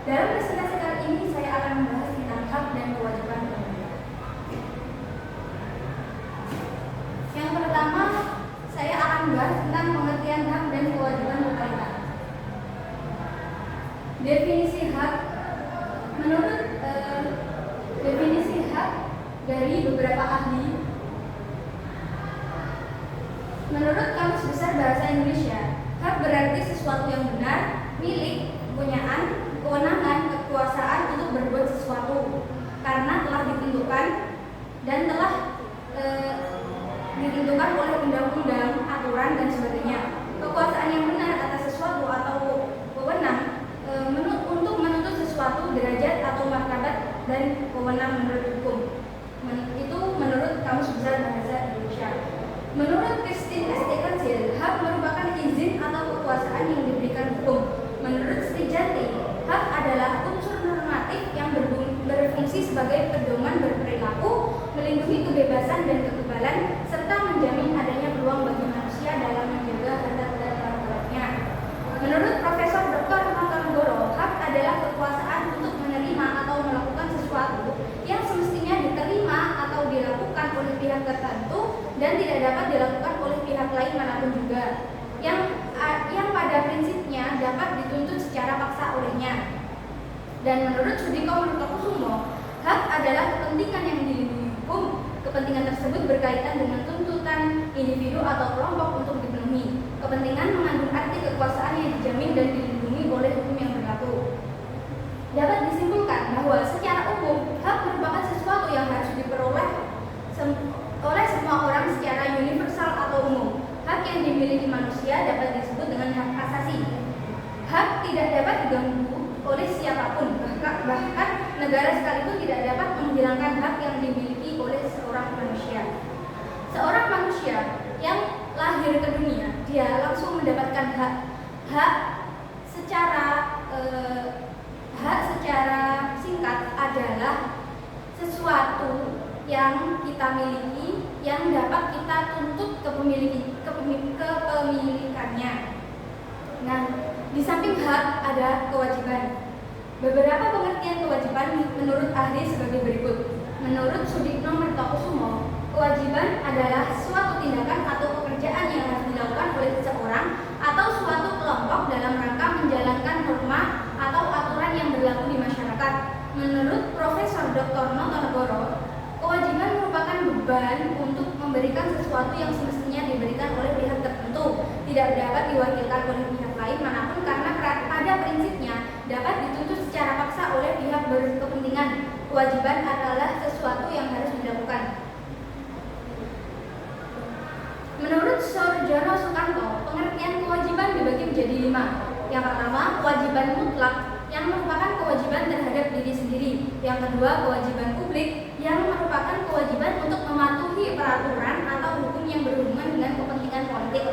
Dalam presentasi kali ini saya akan membahas tentang hak dan kewajiban pemerintah. Yang pertama, saya akan membahas tentang pengertian hak dan kewajiban pemerintah. Definisi hak, menurut definisi hak dari beberapa ahli, menurut Kamus Besar Bahasa Indonesia, hak berarti sesuatu yang benar, milik, kepunyaan, kewenangan, kekuasaan untuk berbuat sesuatu karena telah ditentukan dan telah ditentukan oleh undang-undang, aturan, dan sebagainya. Kekuasaan yang benar atas sesuatu atau wewenang untuk menuntut sesuatu, derajat atau martabat dan wewenang menurut hukum. Itu menurut Kamus Besar Bahasa Indonesia. Menurut Christine S. Ekancil, hak merupakan izin atau kekuasaan yang diberikan hukum. Menurut Srijanti, hak adalah unsur normatif yang berfungsi sebagai pedoman berperilaku, melindungi kebebasan dan kekebalan, serta menjamin adanya peluang bagi manusia dalam menjaga harkat dan martabatnya. Menurut Profesor Dr. Notonegoro, hak adalah kekuasaan untuk menerima atau melakukan sesuatu yang semestinya diterima atau dilakukan oleh pihak tertentu dan tidak dapat dilakukan oleh pihak lain manapun juga, yang pada prinsipnya dapat dituntut secara paksa olehnya. Dan menurut Sudiko Murtokusumo, hak adalah kepentingan yang dilindungi hukum. Kepentingan tersebut berkaitan dengan tuntutan individu atau kelompok untuk dipenuhi. Kepentingan mengandung arti kekuasaan yang dijamin dan dilindungi oleh hukum yang berlaku. Dapat disimpulkan bahwa secara umum, hak merupakan sesuatu yang harus diperoleh oleh semua orang secara universal atau umum. Hak yang dimiliki manusia dapat disebut dengan hak asasi. Hak tidak dapat diganggu oleh siapapun, bahkan negara sekalipun tidak dapat menghilangkan hak yang dimiliki oleh seorang manusia. Seorang manusia yang lahir ke dunia, dia langsung mendapatkan hak secara singkat adalah sesuatu yang kita miliki, yang dapat kita tuntut kepemilikannya. Nah, di samping hak ada kewajiban. Beberapa pengertian kewajiban menurut ahli sebagai berikut. Menurut Sudikno Mertokusumo, kewajiban adalah suatu tindakan atau pekerjaan yang harus dilakukan oleh seseorang atau suatu kelompok dalam rangka menjalankan norma atau aturan yang berlaku di masyarakat. Menurut Profesor Dr. Notonegoro, kewajiban merupakan beban untuk memberikan sesuatu yang semestinya diberikan oleh pihak tertentu, tidak dapat diwakilkan oleh pihak lain manapun karena pada prinsipnya dapat dituntut secara paksa oleh pihak berkepentingan. Kewajiban adalah sesuatu yang harus dilakukan. Menurut Sorjono Sukanto, pengertian kewajiban dibagi menjadi 5. Yang pertama, kewajiban mutlak yang merupakan kewajiban terhadap diri sendiri. Yang kedua, kewajiban publik yang merupakan kewajiban untuk mematuhi peraturan atau hukum yang berhubungan dengan kepentingan politik,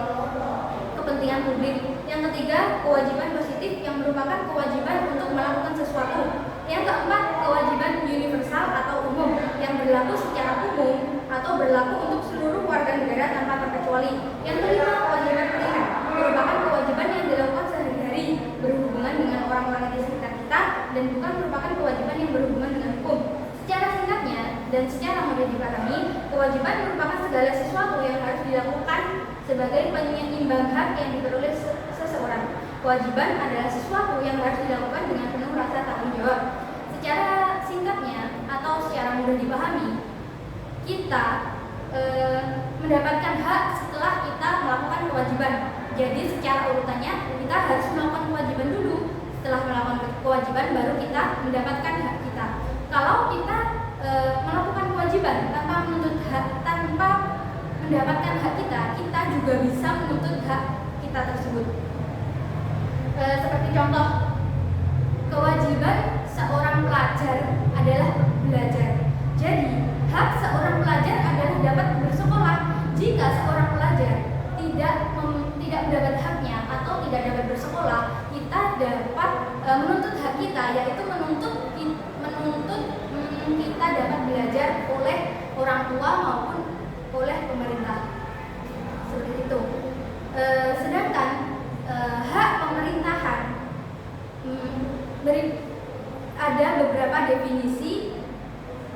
kepentingan publik. Yang ketiga, kewajiban positif yang merupakan kewajiban untuk melakukan sesuatu. Yang keempat, kewajiban universal atau umum yang berlaku secara umum atau berlaku untuk seluruh warga negara tanpa terkecuali. Yang kelima, kewajiban primer merupakan kewajiban yang dilakukan sehari-hari berhubungan dengan orang-orang di sekitar kita dan bukan merupakan kewajiban yang berhubungan dengan hukum. Secara singkatnya dan secara mudah dipahami, kewajiban merupakan segala sesuatu yang harus dilakukan sebagai penyeimbang hak yang diperoleh seseorang. Kewajiban adalah sesuatu yang harus dilakukan dengan penuh rasa tanggung jawab. Secara singkatnya atau secara mudah dipahami, kita mendapatkan hak setelah kita melakukan kewajiban. Jadi secara urutannya kita harus melakukan kewajiban dulu. Setelah melakukan kewajiban baru kita mendapatkan hak kita. Kalau kita melakukan kewajiban tanpa mendapatkan hak kita, kita juga bisa menuntut hak kita tersebut. Seperti contoh, kewajiban seorang pelajar adalah belajar. Jadi hak seorang pelajar adalah dapat bersekolah. Jika seorang pelajar tidak mendapat haknya atau tidak dapat bersekolah, kita dapat menuntut hak kita, yaitu menuntut kita dapat belajar oleh orang tua maupun oleh pemerintah. Seperti itu. Sedangkan hak pemerintahan beberapa definisi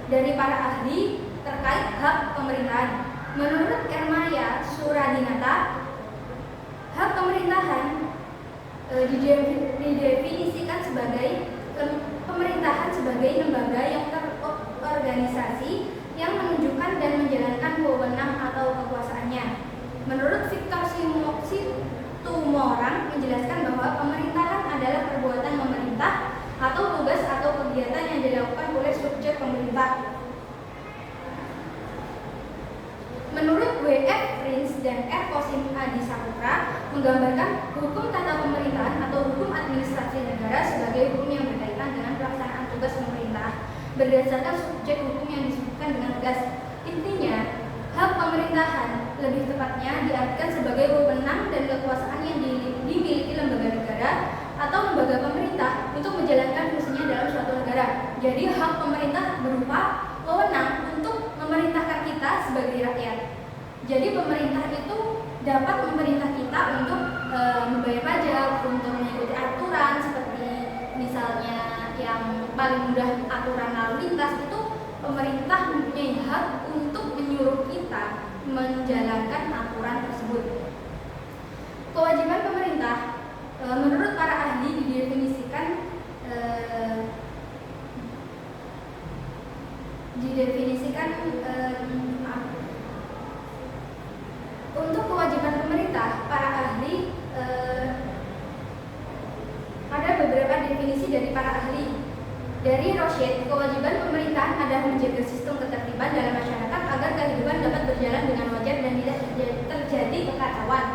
dari para ahli terkait hak pemerintahan. Menurut Ermaya Suradinata, hak pemerintahan didefinisikan sebagai pemerintahan sebagai lembaga yang terorganisasi yang menunjukkan dan menjalankan wewenang atau kekuasaannya. Menurut Victor Situmorang menjelaskan bahwa pemerintahan adalah perbuatan memerintah atau tugas atau kegiatan yang dilakukan oleh subjek pemerintah. Menurut W.F. Prince dan R. Kosim Adi Saputra menggambarkan hukum tata pemerintahan atau hukum administrasi negara sebagai hukum yang berkaitan dengan pelaksanaan tugas pemerintah berdasarkan subjek hukum yang disebutkan dengan tegas. Intinya, hak pemerintahan lebih tepatnya diartikan sebagai wewenang dan kekuasaan yang dimiliki lembaga negara atau lembaga pemerintah untuk menjalankan fungsinya dalam suatu negara. Jadi hak pemerintah berupa wewenang untuk memerintahkan kita sebagai rakyat. Jadi pemerintah itu dapat memerintah kita untuk membayar pajak, untuk mengikuti aturan seperti misalnya yang paling mudah aturan lalu lintas itu pemerintah mempunyai hak untuk menyuruh kita menjalankan aturan tersebut. Kewajiban pemerintah menurut para ahli didefinisikan untuk kewajiban pemerintah, para ahli ada beberapa definisi dari para ahli. Dari Roshid, kewajiban pemerintahan adalah menjaga sistem ketertiban dalam masyarakat agar kehidupan dapat berjalan dengan wajar dan tidak terjadi kekacauan.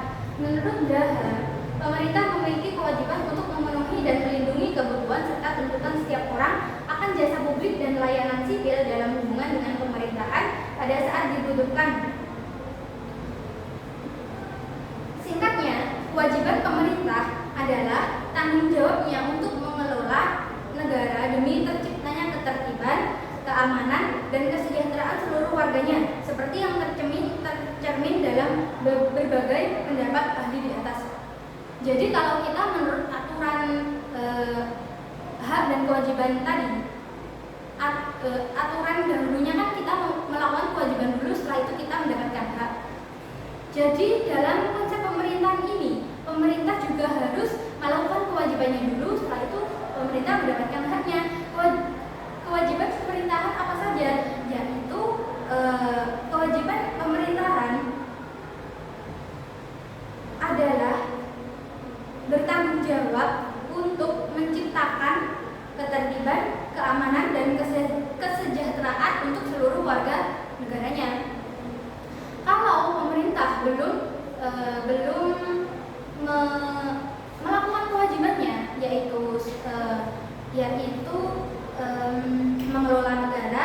Menurut Daha, pemerintah memiliki kewajiban untuk memenuhi dan melindungi kebutuhan serta tuntutan setiap orang akan jasa publik dan layanan sipil dalam hubungan dengan pemerintahan pada saat dibutuhkan. Singkatnya, kewajiban pemerintah adalah tanggung jawabnya untuk mengelola negara demi terciptanya ketertiban, keamanan, dan kesejahteraan seluruh warganya, seperti yang tercermin dalam berbagai pendapat ahli di atas. Jadi kalau kita menurut aturan hak dan kewajiban tadi, aturan dahulunya kan kita melakukan kewajiban dulu, setelah itu kita mendapatkan hak. Jadi dalam konsep pemerintahan ini, pemerintah juga harus melakukan kewajibannya dulu, setelah itu pemerintah mendapatkan haknya. Kewajiban pemerintahan apa saja? Yaitu kewajiban pemerintahan adalah bertanggung jawab untuk menciptakan ketertiban, keamanan, dan kesejahteraan untuk seluruh warga negaranya. Kalau pemerintah belum melakukan kewajibannya, yaitu mengelola negara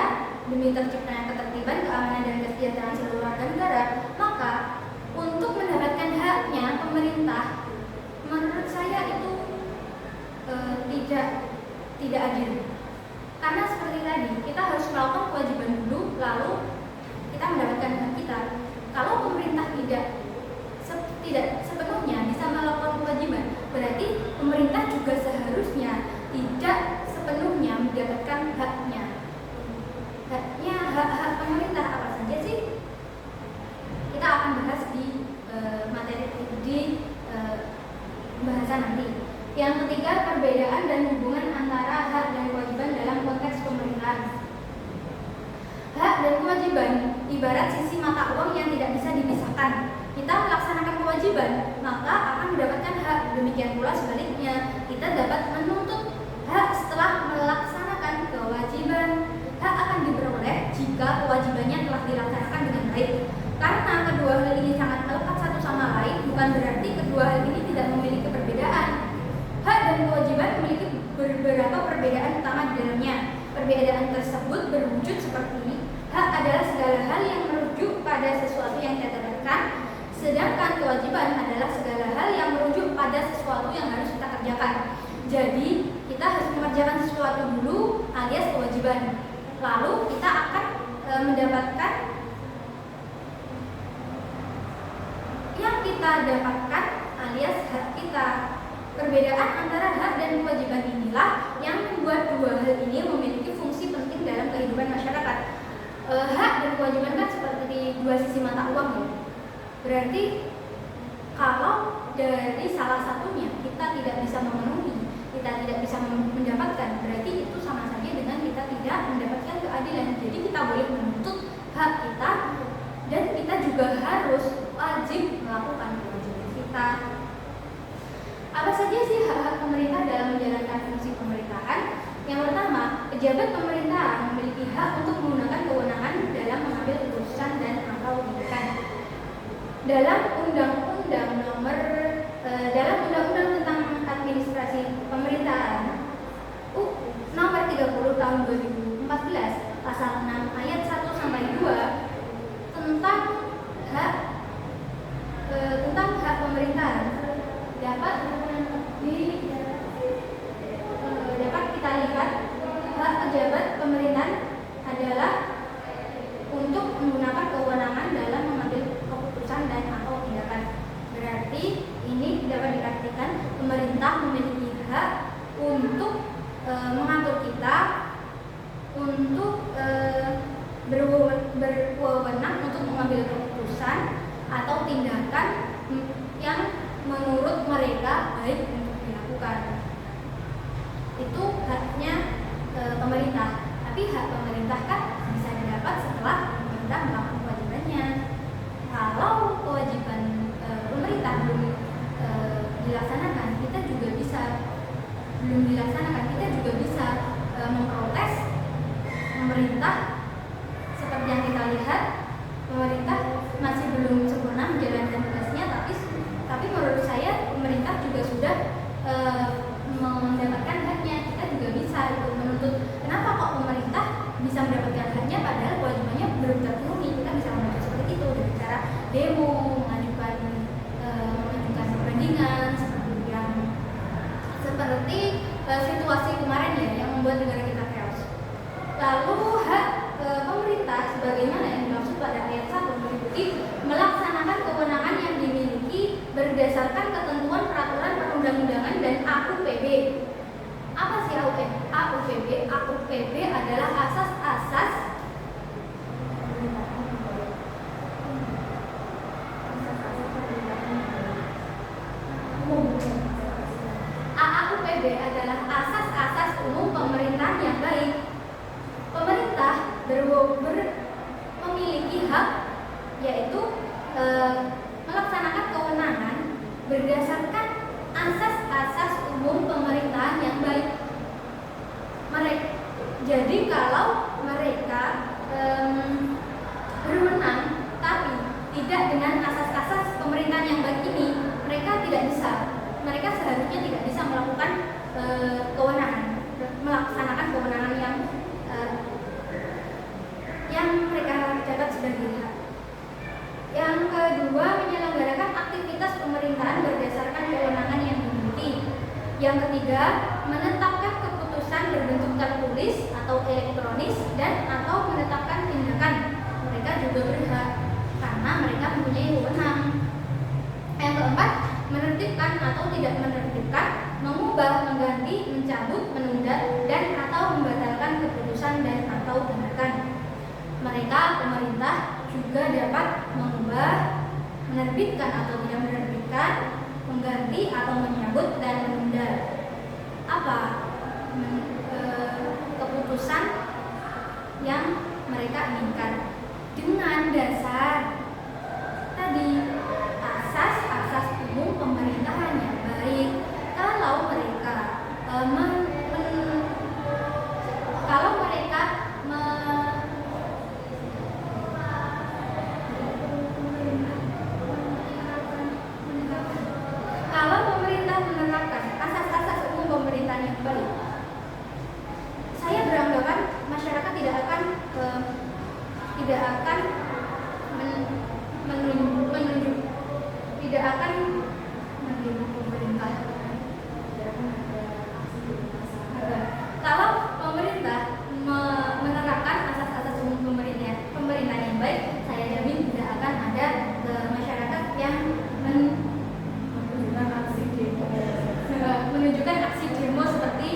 demi terciptanya ketertiban, keamanan, dan kesejahteraan seluruh warga negara, maka untuk mendapatkan haknya pemerintah, menurut saya itu tidak adil. Karena seperti tadi, kita harus melakukan kewajiban dulu, lalu kita mendapatkan hak kita. Kalau pemerintah tidak sepenuhnya bisa melakukan kewajiban, berarti pemerintah juga seharusnya tidak sepenuhnya mendapatkan haknya. Hak pemerintah apa saja sih? Kita akan bahas di materi di bahasan nanti. Yang ketiga, perbedaan dan hubungan antara hak dan kewajiban dalam konteks pemerintahan. Hak dan kewajiban ibarat sisi mata uang yang tidak bisa dipisahkan. Kita melaksanakan kewajiban, maka akan mendapatkan hak. Demikian pula sebaliknya, kita dapat menuntut hak setelah melaksanakan kewajiban. Hak akan diperoleh jika kewajibannya telah dilaksanakan dengan baik. Karena kedua hal ini sangat melekat satu sama lain, bukan berarti kedua hal ini tidak memiliki perbedaan. Hak dan kewajiban memiliki beberapa perbedaan utama di dalamnya. Perbedaan tersebut berwujud seperti hak adalah segala hal yang merujuk pada sesuatu yang kita dapatkan, sedangkan kewajiban adalah segala hal yang merujuk pada sesuatu yang harus kita kerjakan. Jadi kita harus mengerjakan sesuatu dulu alias kewajiban, lalu kita akan mendapatkan yang kita dapatkan alias hak kita. Perbedaan antara hak dan kewajiban inilah yang membuat dua hal ini memiliki penting dalam kehidupan masyarakat. Hak dan kewajiban kan seperti dua sisi mata uang ya. Berarti kalau dari salah satunya kita tidak bisa memenuhi, kita tidak bisa mendapatkan, berarti itu sama saja dengan kita tidak mendapatkan keadilan. Jadi kita boleh menuntut hak kita dan kita juga harus wajib melakukan kewajiban kita. Apa saja sih hak-hak pemerintah dalam menjalankan fungsi pemerintahan? Yang pertama, pejabat pemerintahan memiliki hak untuk menggunakan kewenangan dalam mengambil keputusan dan atau tindakan. Dalam Undang-Undang tentang Administrasi Pemerintahan Nomor 30 Tahun 2014 Pasal 6 Ayat 1 sampai 2 tentang hak pemerintahan dapat kita lihat hak pejabat pemerintahan adalah untuk menggunakan kewenangan dalam mengambil keputusan dan atau tindakan. Berarti ini dapat diartikan pemerintah memiliki hak untuk mengatur kita, untuk berwenang untuk mengambil keputusan atau tindakan yang menurut mereka baik untuk dilakukan. Itu haknya pemerintah. Tapi hak pemerintah kan bisa didapat setelah pemerintah melakukan kewajibannya. Kalau kewajiban pemerintah belum dilaksanakan, kita juga bisa memprotes pemerintah. Seperti yang kita lihat, pemerintah masih belum sempurna menjalankan tugasnya, tapi menurut saya pemerintah juga sudah mendapatkan haknya. Kita juga bisa menuntut, kenapa kok pemerintah bisa mendapatkan haknya padahal kewajibannya belum terpenuhi. Kita bisa menuntut seperti itu dengan cara demo, mengajukan perbandingan seperti situasi kemarin ya yang membuat negara kita chaos. Lalu hak pemerintah sebagaimana yang dimaksud pada ayat 1 meliputi melaksanakan kewenangan yang dimiliki berdasarkan ketentuan peraturan perundang-undangan dan AUPB. Apa sih AUPB? AUPB adalah asas-asas AUPB adalah asas-asas umum pemerintahan yang baik. Pemerintah memiliki hak yaitu melaksanakan kewenangan berdasarkan asas-asas umum pemerintahan yang baik. Jadi kalau mereka berwenang tapi tidak dengan asas-asas pemerintahan yang baik ini, mereka seharusnya tidak bisa melakukan melaksanakan kewenangan yang mereka dapat sebagai hak. Yang kedua, menyelenggarakan aktivitas pemerintahan berdasarkan kewenangan yang dimiliki. Yang ketiga, menetapkan keputusan berbentuk tertulis atau elektronis dan atau menetapkan tindakan. Mereka juga berhak karena mereka mempunyai wewenang. Yang keempat, menertibkan atau tidak menertibkan, mengubah, mengganti, mencabut, menunda dan atau membatalkan keputusan dan atau tindakan. Mereka pemerintah juga dapat mengubah, menerbitkan atau tidak menerbitkan, mengganti atau menyabut dan menunda keputusan yang mereka inginkan dengan dasar tadi asas-asas umum pemerintahan yang baik. Kalau mereka kalau pemerintah menerapkan asas-asas umum pemerintahan yang baik, saya beranggapan masyarakat tidak akan menunjuk pemerintah. Kalau pemerintah menerapkan asas-asas umum pemerintahan yang baik, saya jamin tidak akan ada masyarakat yang menunjukkan aksi demo seperti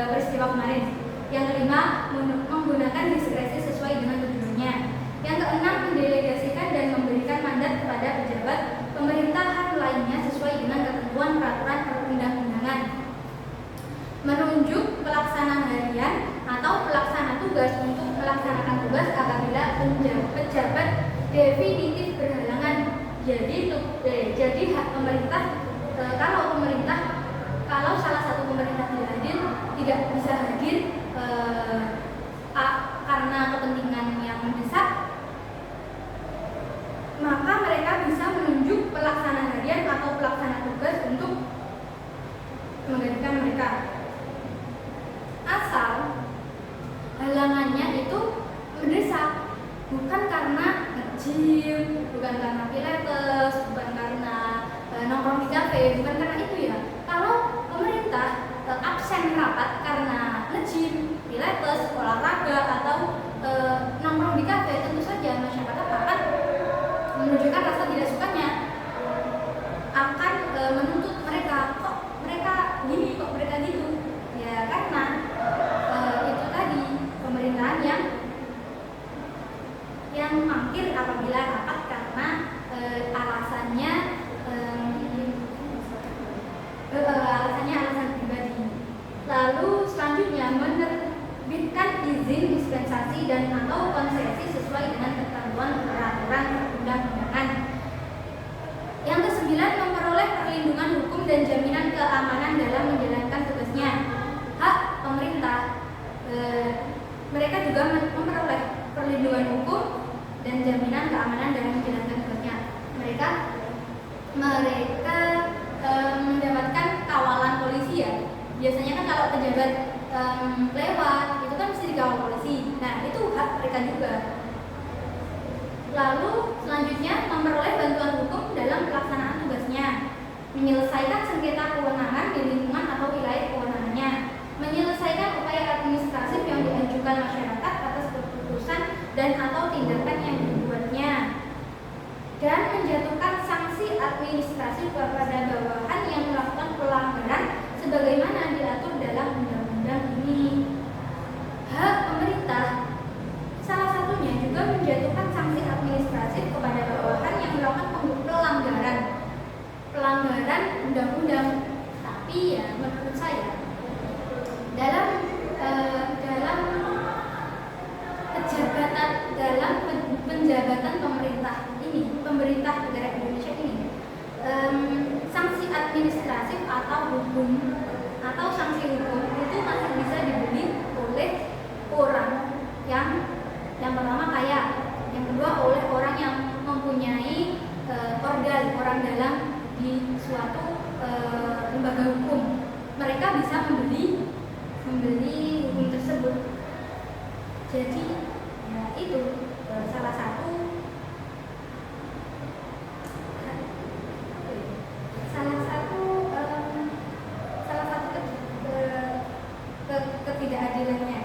peristiwa kemarin. Yang kelima, menggunakan definitif berhalangan. Jadi hak pemerintah, kalau salah satu pemerintah tidak bisa hadir karena kepentingan yang mendesak, maka mereka bisa menunjuk pelaksana harian atau pelaksana tugas untuk menggantikan mereka. Asal halangannya itu mendesak, bukan karena nge-gym, bukan karena pilates, bukan karena nongkrong di kafe, bukan karena itu ya. Kalau pemerintah absen rapat karena nge-gym, pilates, olahraga atau nongkrong di kafe, tentu saja masyarakat akan menunjukkan rasa tidak sukanya, akan menuntut mereka, kok mereka gini, kok mereka gitu. Ya karena itu tadi, pemerintahan yang mangkir apabila rapat karena alasannya alasan pribadi. Lalu selanjutnya, menerbitkan izin dispensasi dan atau konsesi sesuai dengan ketentuan peraturan perundang-undangan. Yang kesembilan, memperoleh perlindungan hukum dan jaminan keamanan dalam menjalankan tugasnya. Hak pemerintah, mereka juga memperoleh perlindungan hukum dan jaminan keamanan dalam menjalankan tugasnya. Mereka mendapatkan kawalan polisi ya. Biasanya kan kalau pejabat lewat itu kan mesti dikawal polisi. Nah itu hak mereka juga. Lalu selanjutnya, memperoleh bantuan hukum dalam pelaksanaan tugasnya, menyelesaikan sengketa kewenangan di lingkungan atau wilayah kewenangannya, menyelesaikan upaya administratif yang diajukan masyarakat atas keputusan dan atau tindakan yang dibuatnya, dan menjatuhkan sanksi administratif kepada bawahan yang melakukan pelanggaran sebagaimana diatur dalam undang-undang ini. Hak pemerintah salah satunya juga menjatuhkan sanksi administratif kepada bawahan yang melakukan pelanggaran undang-undang. Tapi ya menurut saya dalam penjabatan pemerintah negara Indonesia ini, sanksi administratif atau sanksi hukum itu masih bisa dibeli oleh orang yang pertama kaya, yang kedua oleh orang yang mempunyai orang dalam di suatu lembaga hukum. Mereka bisa membeli hukum tersebut. Jadi ya itu salah satu ketidakadilannya.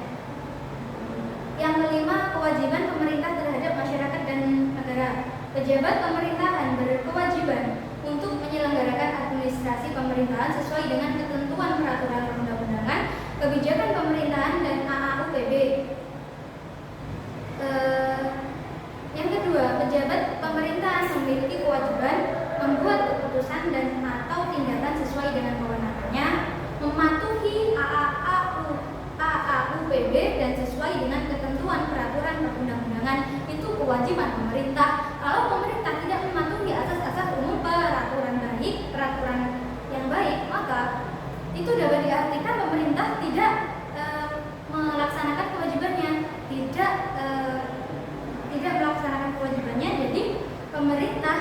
Yang kelima, kewajiban pemerintah terhadap masyarakat dan negara. Pejabat pemerintahan berkewajiban untuk menyelenggarakan administrasi pemerintahan sesuai dengan ketentuan peraturan perundang-undangan, kebijakan pemerintahan dan AAUPB. Yang kedua, pejabat pemerintahan memiliki kewajiban membuat keputusan dan atau tindakan sesuai dengan kewenangannya, mematuhi AAUPB dan sesuai dengan ketentuan peraturan perundang-undangan. Itu kewajiban pemerintah. Kalau pemerintah tidak mematuhi asas-asas umum peraturan yang baik, maka itu dapat diartikan pemerintah tidak melaksanakan kewajibannya, tidak melaksanakan kewajibannya. Jadi pemerintah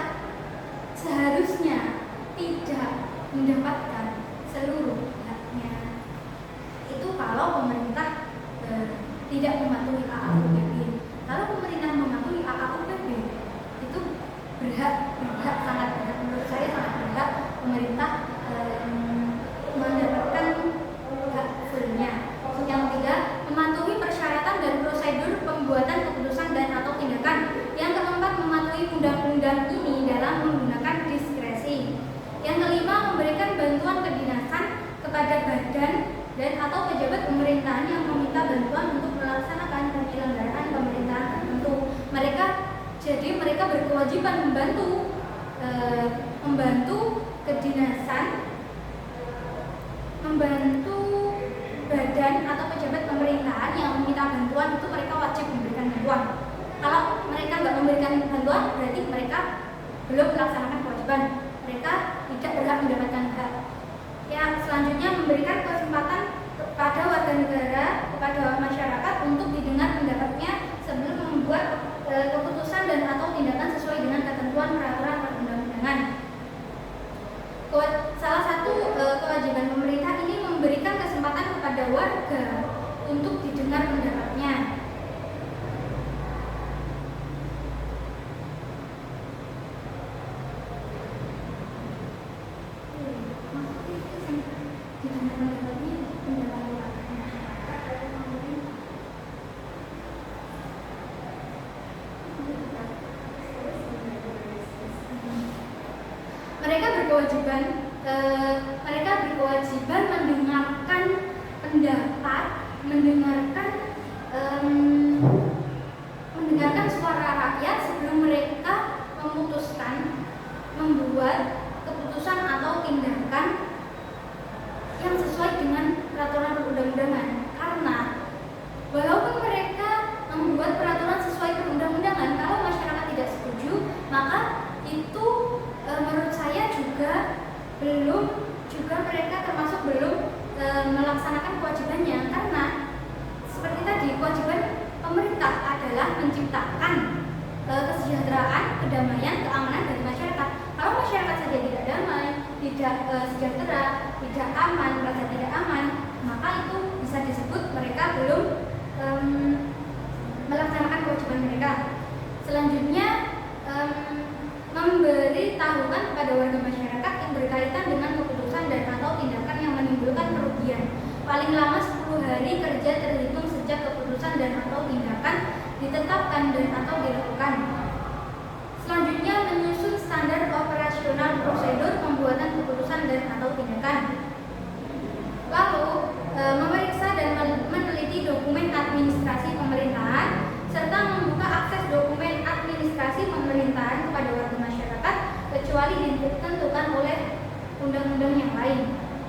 seharusnya tidak mendapatkan seluruh haknya. Itu kalau pemerintah tidak mematuhi AAUPB. Kalau pemerintah mematuhi AAUPB, itu sangat berhak, menurut saya sangat berhak pemerintah mendapatkan hak fullnya. Yang ketiga, mematuhi persyaratan dan prosedur pembuatan keputusan dan atau tindakan. Yang keempat, mematuhi undang-undang ini dalam menggunakan diskresi. Yang kelima, memberikan bantuan kedinasan kepada badan dan atau pejabat pemerintahan yang meminta bantuan untuk melaksanakan penyelenggaraan pemerintahan tertentu. Mereka berkewajiban membantu kedinasan, membantu badan atau pejabat pemerintahan yang meminta bantuan. Itu mereka wajib memberikan bantuan. Kalau mereka nggak memberikan bantuan ketentuan, berarti mereka belum melaksanakan kewajiban. Mereka tidak berhak mendapatkan hak. Yang selanjutnya memberikan kesempatan kepada warga negara, kepada masyarakat untuk didengar pendapatnya sebelum membuat keputusan dan atau tindakan sesuai dengan ketentuan peraturan perundang-undangan. Salah satu kewajiban pemerintah ini memberikan kesempatan kepada warga untuk didengar pendapatnya. Mereka berkewajiban mendengarkan pendapat, mendengarkan suara rakyat sebelum mereka memutuskan membuat keputusan atau tindakan yang sesuai dengan peraturan perundang-undangan. Karena walaupun mereka membuat peraturan sesuai perundang-undangan, kalau masyarakat tidak setuju, maka itu menurut saya mereka termasuk belum melaksanakan kewajibannya. Karena seperti tadi, kewajiban pemerintah adalah menciptakan kesejahteraan, kedamaian, keamanan dari masyarakat. Kalau masyarakat saja tidak damai, tidak sejahtera, tidak aman, merasa tidak aman, maka itu bisa disebut mereka belum melaksanakan kewajiban mereka. Selanjutnya memberitahukan kepada warga masyarakat yang berkaitan dengan keputusan dan atau tindakan yang menimbulkan kerugian paling lama 10 hari kerja terhitung sejak keputusan dan atau tindakan ditetapkan dan atau dilakukan. Selanjutnya menyusun standar operasional prosedur pembuatan keputusan dan atau tindakan. Lalu memeriksa dan meneliti dokumen administrasi pemerintahan serta membuka akses dokumen administrasi pemerintahan kepada warga masyarakat kecuali ditentukan oleh undang-undang yang lain.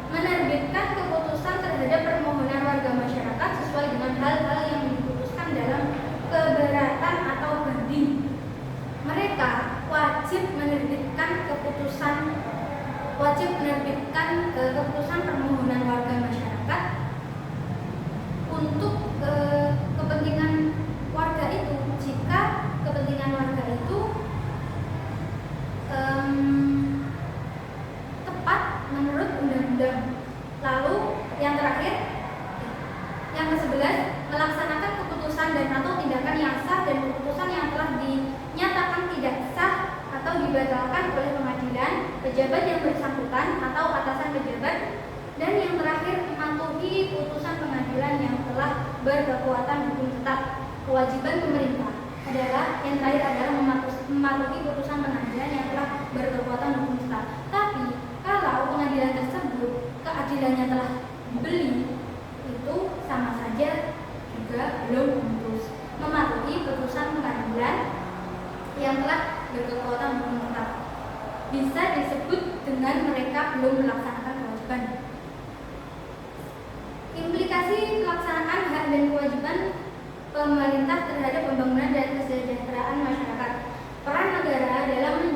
Menerbitkan keputusan terhadap permohonan warga masyarakat sesuai dengan hal-hal yang diputuskan dalam keberatan atau banding. Mereka wajib menerbitkan keputusan permohonan warga masyarakat untuk kepentingan warga itu, jika kepentingan warga itu tepat menurut undang-undang. Lalu yang terakhir, yang ke-11, melaksanakan keputusan dan atau tindakan yang sah dan keputusan yang telah dinyatakan tidak sah atau dibatalkan oleh pengadilan, pejabat yang bersangkutan atau atasan pejabat. Dan yang terakhir, mematuhi putusan pengadilan yang telah berkekuatan hukum tetap. Kewajiban pemerintah adalah yang terakhir adalah mematuhi putusan pengadilan yang telah berkekuatan hukum tetap. Tapi kalau pengadilan tersebut keadilannya telah dibeli, itu sama saja juga belum memutus. Mematuhi putusan pengadilan yang telah berkekuatan hukum tetap bisa disebut dengan mereka belum melaksanakan kewajiban. Implikasi pelaksanaan hak dan kewajiban pemerintah terhadap pembangunan dan kesejahteraan masyarakat. Peran negara dalam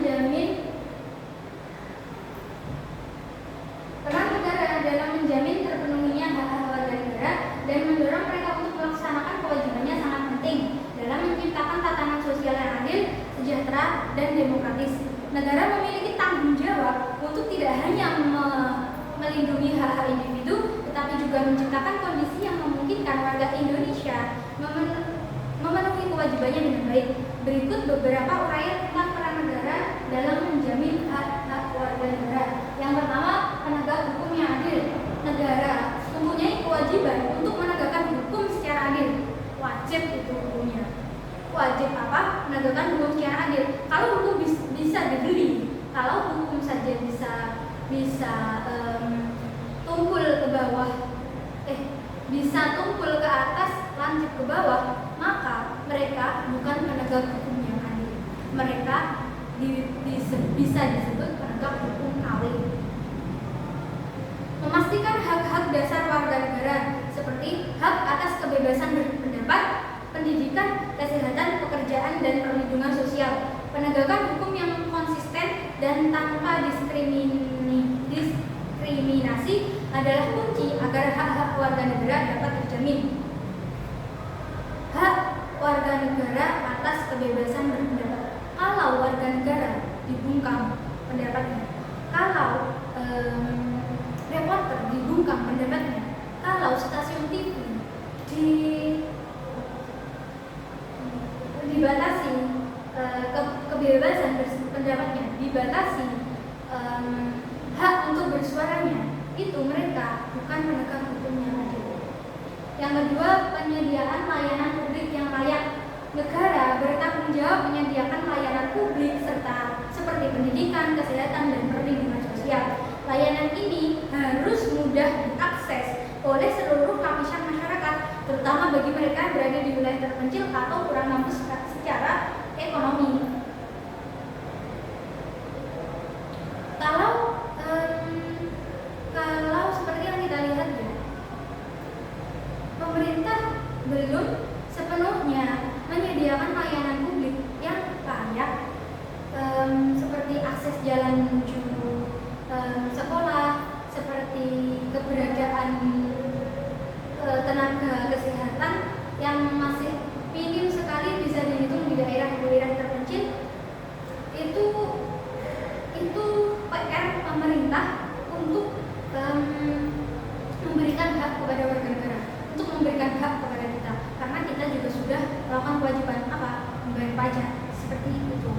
menjamin terpenuhinya hak-hak warga negara dan mendorong mereka untuk melaksanakan kewajibannya sangat penting dalam menciptakan tatanan sosial yang adil, sejahtera, dan demokratis. Negara memiliki tanggung jawab untuk tidak hanya melindungi hak-hak individu, tetapi juga menciptakan kondisi yang memungkinkan warga Indonesia memenuhi kewajibannya dengan baik. Berikut beberapa uraian tentang peran negara dalam menjamin hak-hak warga negara. Yang pertama, penegak hukum yang adil. Negara mempunyai kewajiban untuk menegakkan hukum secara adil. Wajib itu hukumnya. Wajib apa? Menegakkan hukum secara adil. Kalau hukum bisa dibeli, kalau hukum saja bisa tumpul ke bawah, bisa tumpul ke atas, lanjut ke bawah, maka mereka bukan penegak hukum yang adil. Mereka bisa disebut penegak hukum KW. Memastikan hak-hak dasar warga negara seperti hak atas kebebasan berpendapat, pendidikan, kesehatan, pekerjaan, dan perlindungan sosial. penegakan hukum yang konsisten dan tanpa diskriminasi adalah kunci agar hak-hak warga negara dapat terjamin. Hak warga negara atas kebebasan berpendapat. Kalau warga negara dibungkam pendapatnya, kalau reporter dibungkam pendapatnya, kalau stasiun TV dibatasi kebebasan pendapatnya, dibatasi hak untuk bersuaranya, itu mereka bukan penegak hukum yang adil. Yang kedua, penyediaan layanan publik yang layak. Negara bertanggung jawab menyediakan layanan publik serta seperti pendidikan, kesehatan, dan perlindungan sosial. Layanan ini harus mudah diakses oleh seluruh lapisan masyarakat, terutama bagi mereka yang berada di wilayah terpencil atau kurang mampu secara ekonomi. Kalau seperti yang kita lihat ya, pemerintah belum sepenuhnya menyediakan layanan publik yang layak, seperti akses jalan menuju sekolah, seperti keberadaan tenaga kesehatan yang masih minim sekali, bisa dihitung di daerah-daerah terpencil. Itu PR pemerintah untuk memberikan hak kepada warga negara, untuk memberikan hak kepada kita, karena kita juga sudah melakukan kewajiban membayar pajak, seperti itu.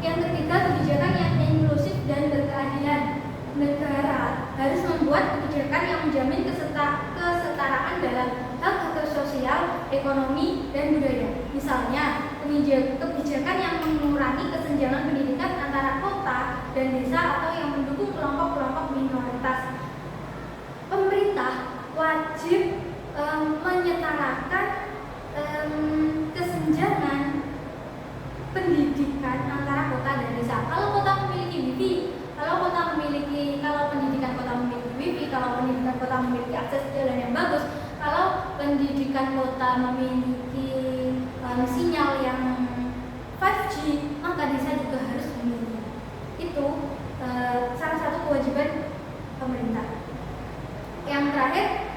Yang ketiga, kebijakan yang inklusif dan berkeadilan. Negara harus membuat kebijakan yang menjamin kesetaraan dalam hak sosial, ekonomi, dan budaya. Misalnya, kebijakan yang mengurangi kesenjangan pendidikan antara kota dan desa atau yang mendukung kelompok-kelompok minoritas. Pemerintah wajib menyetarakan kesenjangan pendidikan antara kota dan desa. Kalau kota memiliki wifi, kalau pendidikan kota memiliki wifi, kalau pendidikan kota memiliki akses jalan yang bagus, kalau pendidikan kota memiliki sinyal yang 5G, maka desa juga harus memiliki. Itu salah satu kewajiban pemerintah. Yang terakhir,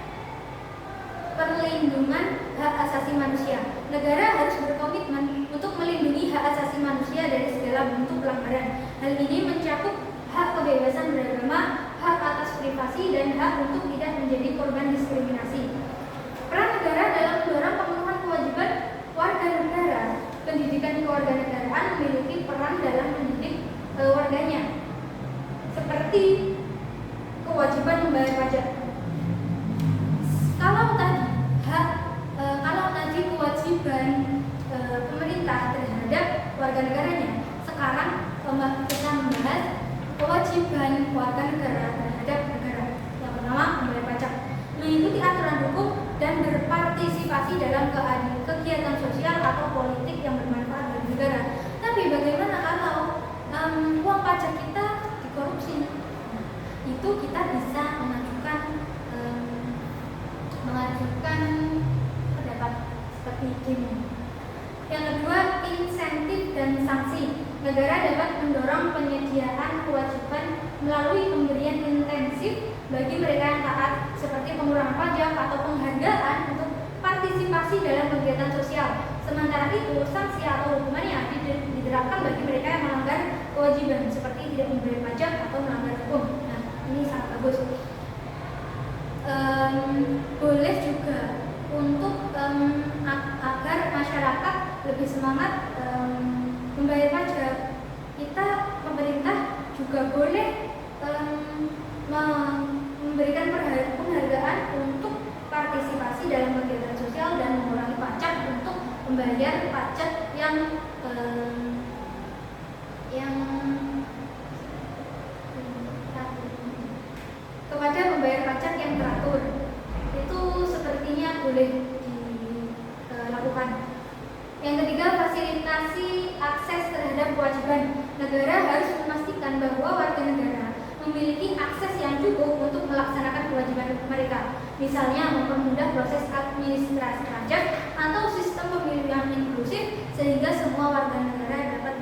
perlindungan hak asasi manusia. Negara harus berkomitmen untuk melindungi hak asasi manusia dari segala bentuk pelanggaran. Hal ini mencakup hak kebebasan beragama, hak atas privasi, dan hak untuk tidak menjadi korban diskriminasi. Peran negara dalam mendorong pemenuhan kewajiban warga negara. Pendidikan kewarganegaraan memiliki peran dalam mendidik warganya, seperti kewajiban membayar pajak. Kalau tadi kewajiban pemerintah terhadap warga negaranya, sekarang kita membahas kewajiban warga negara terhadap negara. Yang pertama, membayar pajak, mengikuti aturan hukum, dan berpartisipasi dalam kegiatan sosial atau politik yang bermanfaat bagi negara. Tapi bagaimana kalau uang pajak kita dikorupsi? Itu kita bisa mengajukan pendapat seperti ini. Yang kedua, insentif dan sanksi. Negara dapat mendorong penyediaan kewajiban melalui pemberian intensif bagi mereka yang taat, seperti pengurangan pajak atau penghargaan untuk partisipasi dalam kegiatan sosial. Sementara itu, sanksi atau hukuman yang diterapkan bagi mereka yang melanggar kewajiban, seperti tidak membayar pajak atau melanggar hukum. Nah, ini sangat bagus. Boleh juga untuk agar masyarakat lebih semangat membayar pajak, pemerintah juga boleh memberikan penghargaan untuk partisipasi dalam kegiatan sosial dan mengurangi pajak untuk membayar pajak yang kepada membayar pajak yang teratur. Itu sepertinya boleh dilakukan. Yang ketiga, fasilitasi akses terhadap kewajiban. Negara harus memastikan bahwa warga negara memiliki akses yang cukup untuk melaksanakan kewajiban mereka. Misalnya, mempermudah proses administrasi pajak atau sistem pemilu yang inklusif sehingga semua warga negara dapat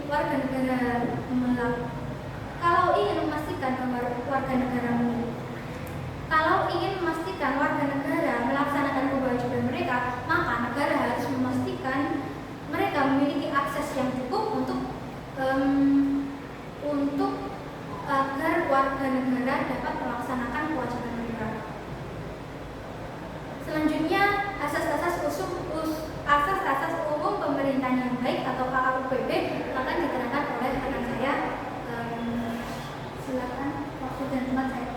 warga negara kalau ingin memastikan warga negara melaksanakan kewajiban mereka, maka negara harus memastikan mereka memiliki akses yang cukup untuk agar warga negara dapat melaksanakan kewajiban mereka. Selanjutnya, asas-asas umum pemerintahan yang baik atau AUPB akan diterangkan oleh rekan saya. Silakan waktu dan tempat saya.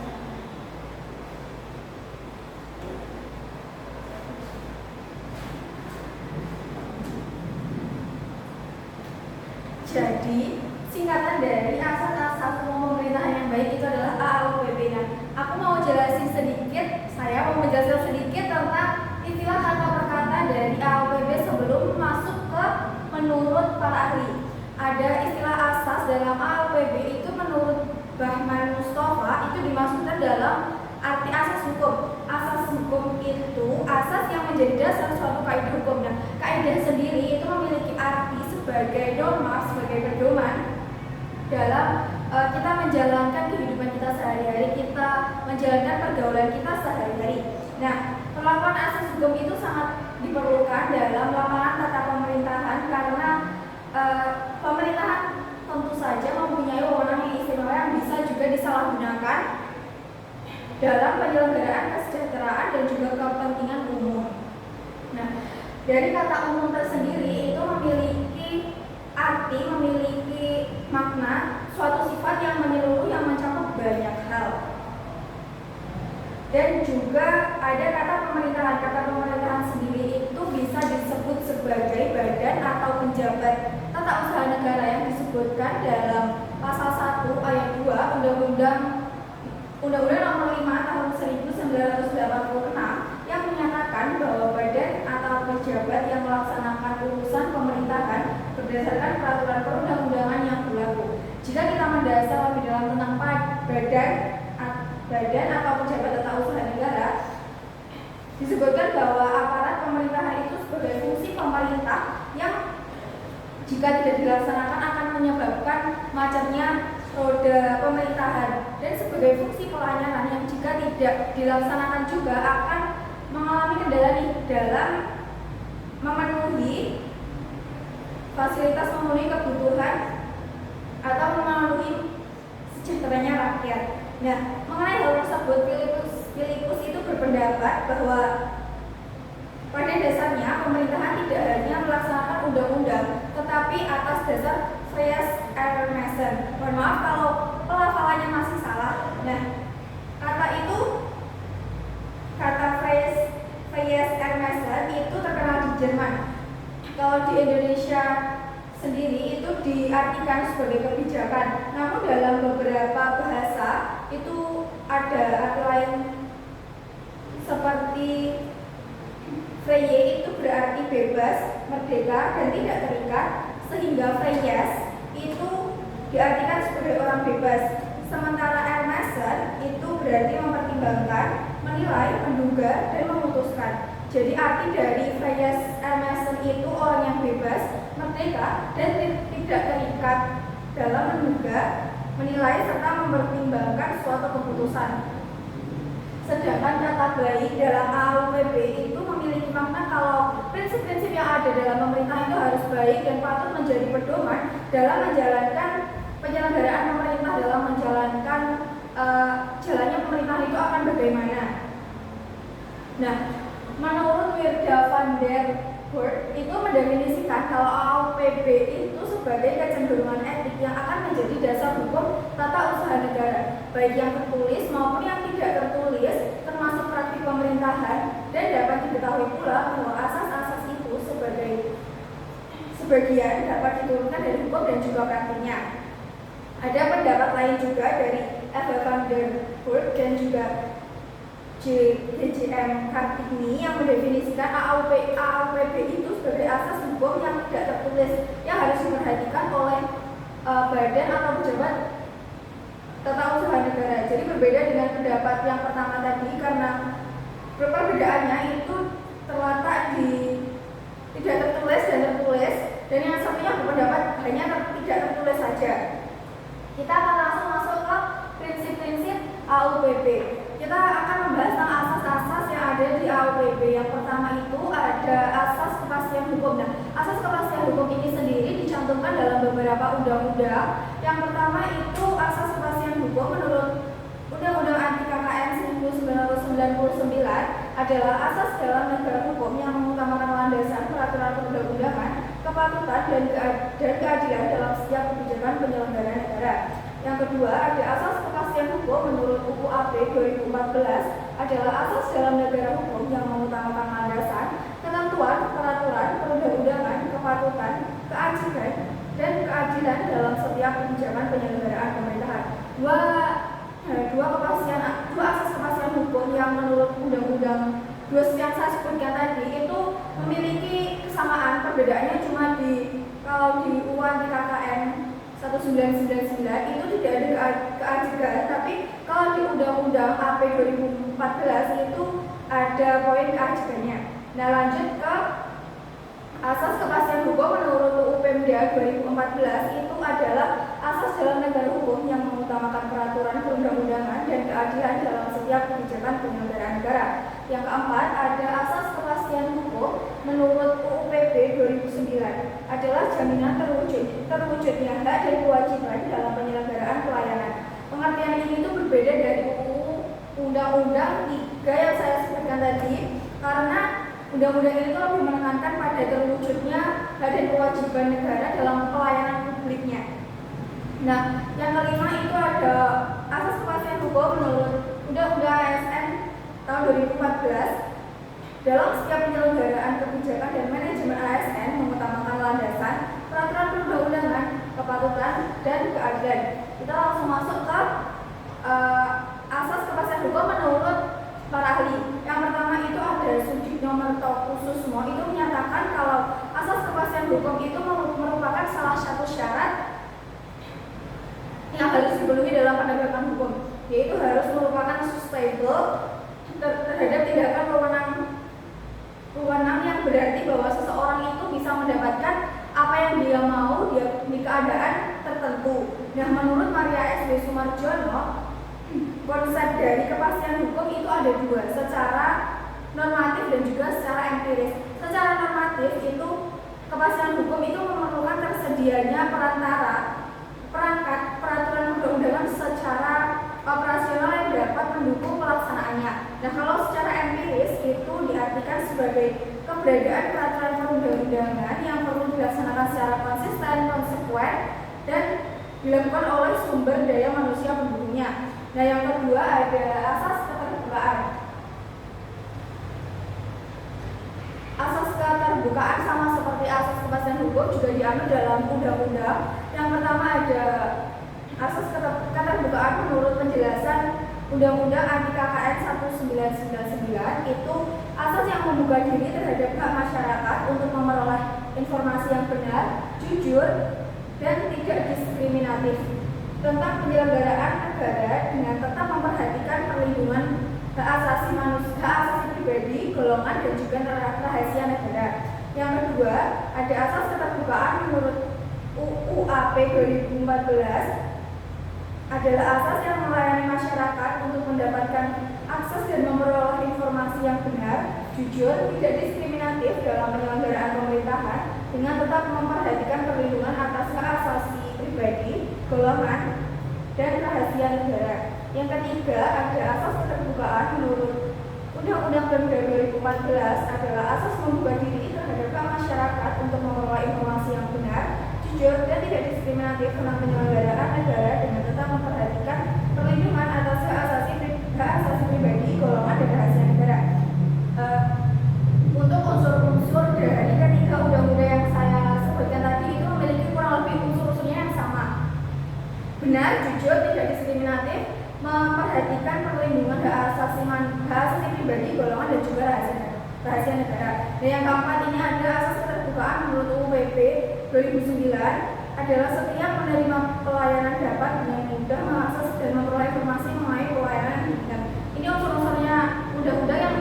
Jadi, singkatan dari asas-asas umum pemerintahan yang baik itu adalah AUPB. Nah, aku mau jelasin sedikit, saya mau menjelaskan sedikit tentang istilah kata per kata dari AUPB sebelum masuk ke menurut para ahli. Ada istilah asas dalam AUPB itu menurut Bahman Mustafa itu dimaksudkan dalam arti asas hukum. Asas hukum itu asas yang menjadi dasar suatu kaidah hukum. Nah, kaidah sendiri itu memiliki arti sebagai norma, sebagai pedoman dalam kita menjalankan kehidupan kita sehari-hari, kita menjalankan pergaulan kita sehari-hari. Nah, penerapan asas hukum itu sangat diperlukan dalam lapangan tata pemerintahan karena pemerintahan tentu saja mempunyai wewenang yang istimewa yang bisa juga disalahgunakan dalam penyelenggaraan kesejahteraan dan juga kepentingan umum. Nah, dari kata umum tersendiri itu memiliki arti, memiliki makna suatu sifat yang menyeluruh yang mencakup banyak hal. Dan juga ada kata pemerintahan. Kata pemerintahan sendiri itu bisa disebut sebagai badan atau penjabat tata usaha negara yang disebutkan dalam pasal 1 ayat 2 Undang-Undang Nomor 5 Tahun 1986 yang menyatakan bahwa badan atau pejabat yang melaksanakan urusan pemerintahan berdasarkan peraturan perundang-undangan yang berlaku. Jika kita mendasar lebih dalam tentang badan atau pejabat tata usaha negara, disebutkan bahwa aparat pemerintahan itu sebagai fungsi pemerintah yang jika tidak dilaksanakan akan menyebabkan macetnya roda pemerintahan, dan sebagai fungsi pelayanan yang jika tidak dilaksanakan juga akan mengalami kendala dalam memenuhi fasilitas, memenuhi kebutuhan atau memenuhi sejahteranya rakyat. Nah, mengenai hal tersebut, Filipus itu berpendapat bahwa pada dasarnya pemerintahan tidak hanya melaksanakan undang-undang, tetapi atas dasar Fries Ermessen. Mohon maaf kalau pelafalannya masih salah. Nah, kata Fries Ermessen itu terkenal di Jerman. Kalau di Indonesia sendiri itu diartikan sebagai kebijakan. Namun dalam beberapa bahasa itu ada arti lain seperti Freye itu berarti bebas, merdeka, dan tidak terikat, sehingga Freyes itu diartikan sebagai orang bebas. Sementara Ermessen itu berarti mempertimbangkan, menilai, menduga, dan memutuskan. Jadi arti dari Freyes Ermessen itu orang yang bebas, merdeka, dan tidak terikat dalam menduga, menilai, serta mempertimbangkan suatu keputusan. Sedangkan kata baik dalam AUPB itu memiliki makna kalau prinsip-prinsip yang ada dalam pemerintah itu harus baik dan patut menjadi pedoman dalam menjalankan penyelenggaraan pemerintah, dalam menjalankan jalannya pemerintah itu akan bagaimana. Nah, menurut Wirda van der Burg itu mendefinisikan kalau AUPB itu sebagai kecenderungan etik yang akan menjadi dasar hukum tata usaha negara, baik yang tertulis maupun yang tidak tertulis, termasuk praktik pemerintahan, dan dapat diketahui pula bahwa asas-asas itu sebagian dapat diturunkan dari hukum dan juga praktiknya. Ada pendapat lain juga dari F. van der Burg dan juga JM Kartini yang mendefinisikan AUPB itu sebagai asas hukum yang tidak tertulis yang harus diperhatikan oleh badan atau pejabat tata usaha negara. Jadi berbeda dengan pendapat yang pertama tadi karena perbedaannya itu terletak di tidak tertulis dan tertulis, dan yang satunya berpendapat hanya tidak saja. Kita akan langsung masuk ke prinsip-prinsip AUPB. Kita akan membahas tentang asas-asas yang ada di AUPB. Yang pertama itu ada asas kepastian hukum. Nah, asas kepastian hukum ini sendiri dicantumkan dalam beberapa undang-undang. Yang pertama itu asas kepastian hukum menurut Undang-Undang Anti KKN 1999 adalah asas dalam negara hukum yang mengutamakan landasan peraturan perundang-undangan, kepatutan dan keadilan dalam setiap kebijakan penyelenggaraan negara. Yang kedua, ada asas kepastian hukum menurut UU AP 2014 adalah asas dalam negara hukum yang mengutamakan landasan, ketentuan, peraturan, perundang-undangan, kepatutan, keadilan, dan keadilan dalam setiap kebijakan penyelenggaraan pemerintahan. Dua asas kepastian hukum yang menurut undang-undang yang saya sebutkan tadi itu memiliki kesamaan, perbedaannya cuma kalau di UU Anti KKN 1999 itu tidak ada keadilan, tapi kalau di Undang-Undang AP 2014 itu ada poin keadilannya. Nah, lanjut ke asas kepastian hukum menurut UU Pemda 2014 itu adalah asas dalam negara hukum yang mengutamakan peraturan perundang-undangan dan keadilan dalam setiap kebijakan penyelenggaraan negara. Yang keempat, ada asas kepastian hukum menurut UU PP 2009 adalah jaminan terwujudnya hak dan kewajiban dalam penyelenggaraan pelayanan. Pengertian ini itu berbeda dari UU Undang-Undang 3 yang saya sebutkan tadi, karena undang-undang ini lebih menekankan pada terwujudnya hak dan kewajiban negara dalam pelayanan publiknya. Nah, yang kelima itu ada asas kepastian hukum menurut Undang-Undang ASN tahun 2014. Dalam setiap penyelenggaraan kebijakan dan manajemen ASN mengutamakan landasan, peraturan perundang-undangan, kepatutan, dan keadilan. Kita langsung masuk ke asas kepastian hukum menurut para ahli. Yang pertama itu ada Sudikno Mertokusumo, itu menyatakan kalau asas kepastian hukum itu merupakan salah satu syarat yang harus dipenuhi dalam penegakan hukum, yaitu harus merupakan sustainable terhadap tindakan wewenang yang berarti bahwa seseorang itu bisa mendapatkan apa yang dia mau di keadaan tertentu. Nah, menurut Maria S.B. Sumarjono, konsep dari kepastian hukum itu ada dua, secara normatif dan juga secara empiris. Secara normatif itu kepastian hukum itu memerlukan tersedianya perangkat peraturan perundang-undangan secara operasional yang dapat mendukung pelaksanaannya. Nah, kalau secara empiris itu diartikan sebagai keberadaan peraturan perundang-undangan yang perlu dilaksanakan secara konsisten, konsekuen, dan dilakukan oleh sumber daya manusia penduduknya. Nah, yang kedua ada asas keterbukaan. Asas keterbukaan sama seperti asas kepastian hukum juga diambil dalam undang-undang. Yang pertama ada asas keterbukaan menurut penjelasan Undang-Undang Anti KKN 1999 itu asas yang membuka diri terhadap hak masyarakat untuk memperoleh informasi yang benar, jujur, dan tidak diskriminatif tentang penyelenggaraan negara dengan tetap memperhatikan perlindungan hak asasi manusia, hak asasi pribadi, golongan, dan juga rahasia negara. Yang kedua, ada asas keterbukaan menurut UU AP 2014 adalah asas yang melayani masyarakat untuk mendapatkan akses dan memperoleh informasi yang benar, jujur, tidak diskriminatif dalam penyelenggaraan pemerintahan dengan tetap memperhatikan perlindungan atas hak asasi pribadi, golongan, dan rahasia negara. Yang ketiga, ada asas keterbukaan menurut Undang-Undang Pemda 2014 adalah asas membuka diri terhadap hak masyarakat untuk memperoleh informasi yang benar, jujur, dan tidak diskriminatif tentang penyelenggaraan negara dengan tetap memperhatikan perlindungan atas hak asasi pribadi, golongan, dan rahasia negara. Untuk unsur-unsur dari ketiga undang-undang yang saya sebutkan tadi itu memiliki kurang lebih unsur-unsurnya yang sama. Benar, jujur, tidak diskriminatif, memperhatikan perlindungan hak asasi pribadi, golongan, dan juga rahasia negara. Dan yang keempat ini ada asas keterbukaan menurut UU PP 2009 adalah setiap penerima pelayanan dapat dengan mudah mengakses dan memperoleh informasi mengenai pelayanan yang diberikan. Ini unsur-unsurnya undang-undang yang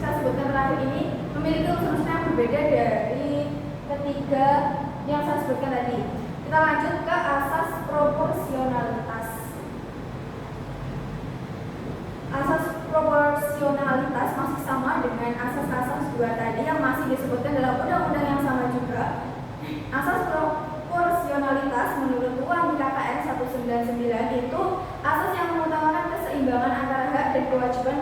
saya sebutkan terakhir ini memiliki unsur-unsur yang berbeda dari ketiga yang saya sebutkan tadi. Kita lanjut ke asas proporsionalitas. Asas proporsionalitas masih sama dengan asas-asas dua tadi yang masih disebutkan dalam undang-undang yang sama juga. Asas proporsionalitas menurut UU KKN 199 itu asas yang mengutamakan keseimbangan antara hak dan kewajiban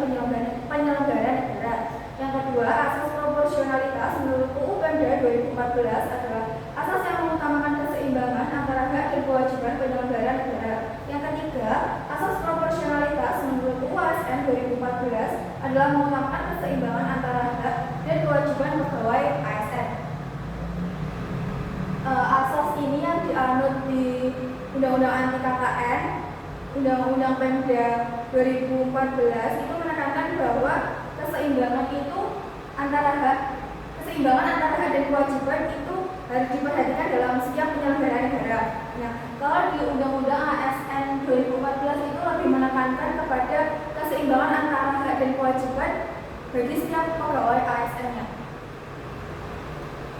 penyelenggara negara. Yang kedua, asas proporsionalitas menurut UU Pemda 2014 adalah asas yang mengutamakan keseimbangan antara hak dan kewajiban penyelenggara negara. Yang ketiga, asas proporsionalitas menurut UU ASN 2014 adalah mengutamakan keseimbangan antara hak dan kewajiban pegawai ASN. Asas ini yang dianut di Undang-Undang Anti KKN, Undang-Undang Pemda 2014 itu menekankan bahwa keseimbangan antara hak dan kewajiban itu harus diperhatikan dalam setiap penyelenggaraan negara. Nah, kalau di Undang-Undang ASN 2014 itu lebih menekankan kepada keseimbangan antara hak dan kewajiban bagi setiap pegawai ASN-nya.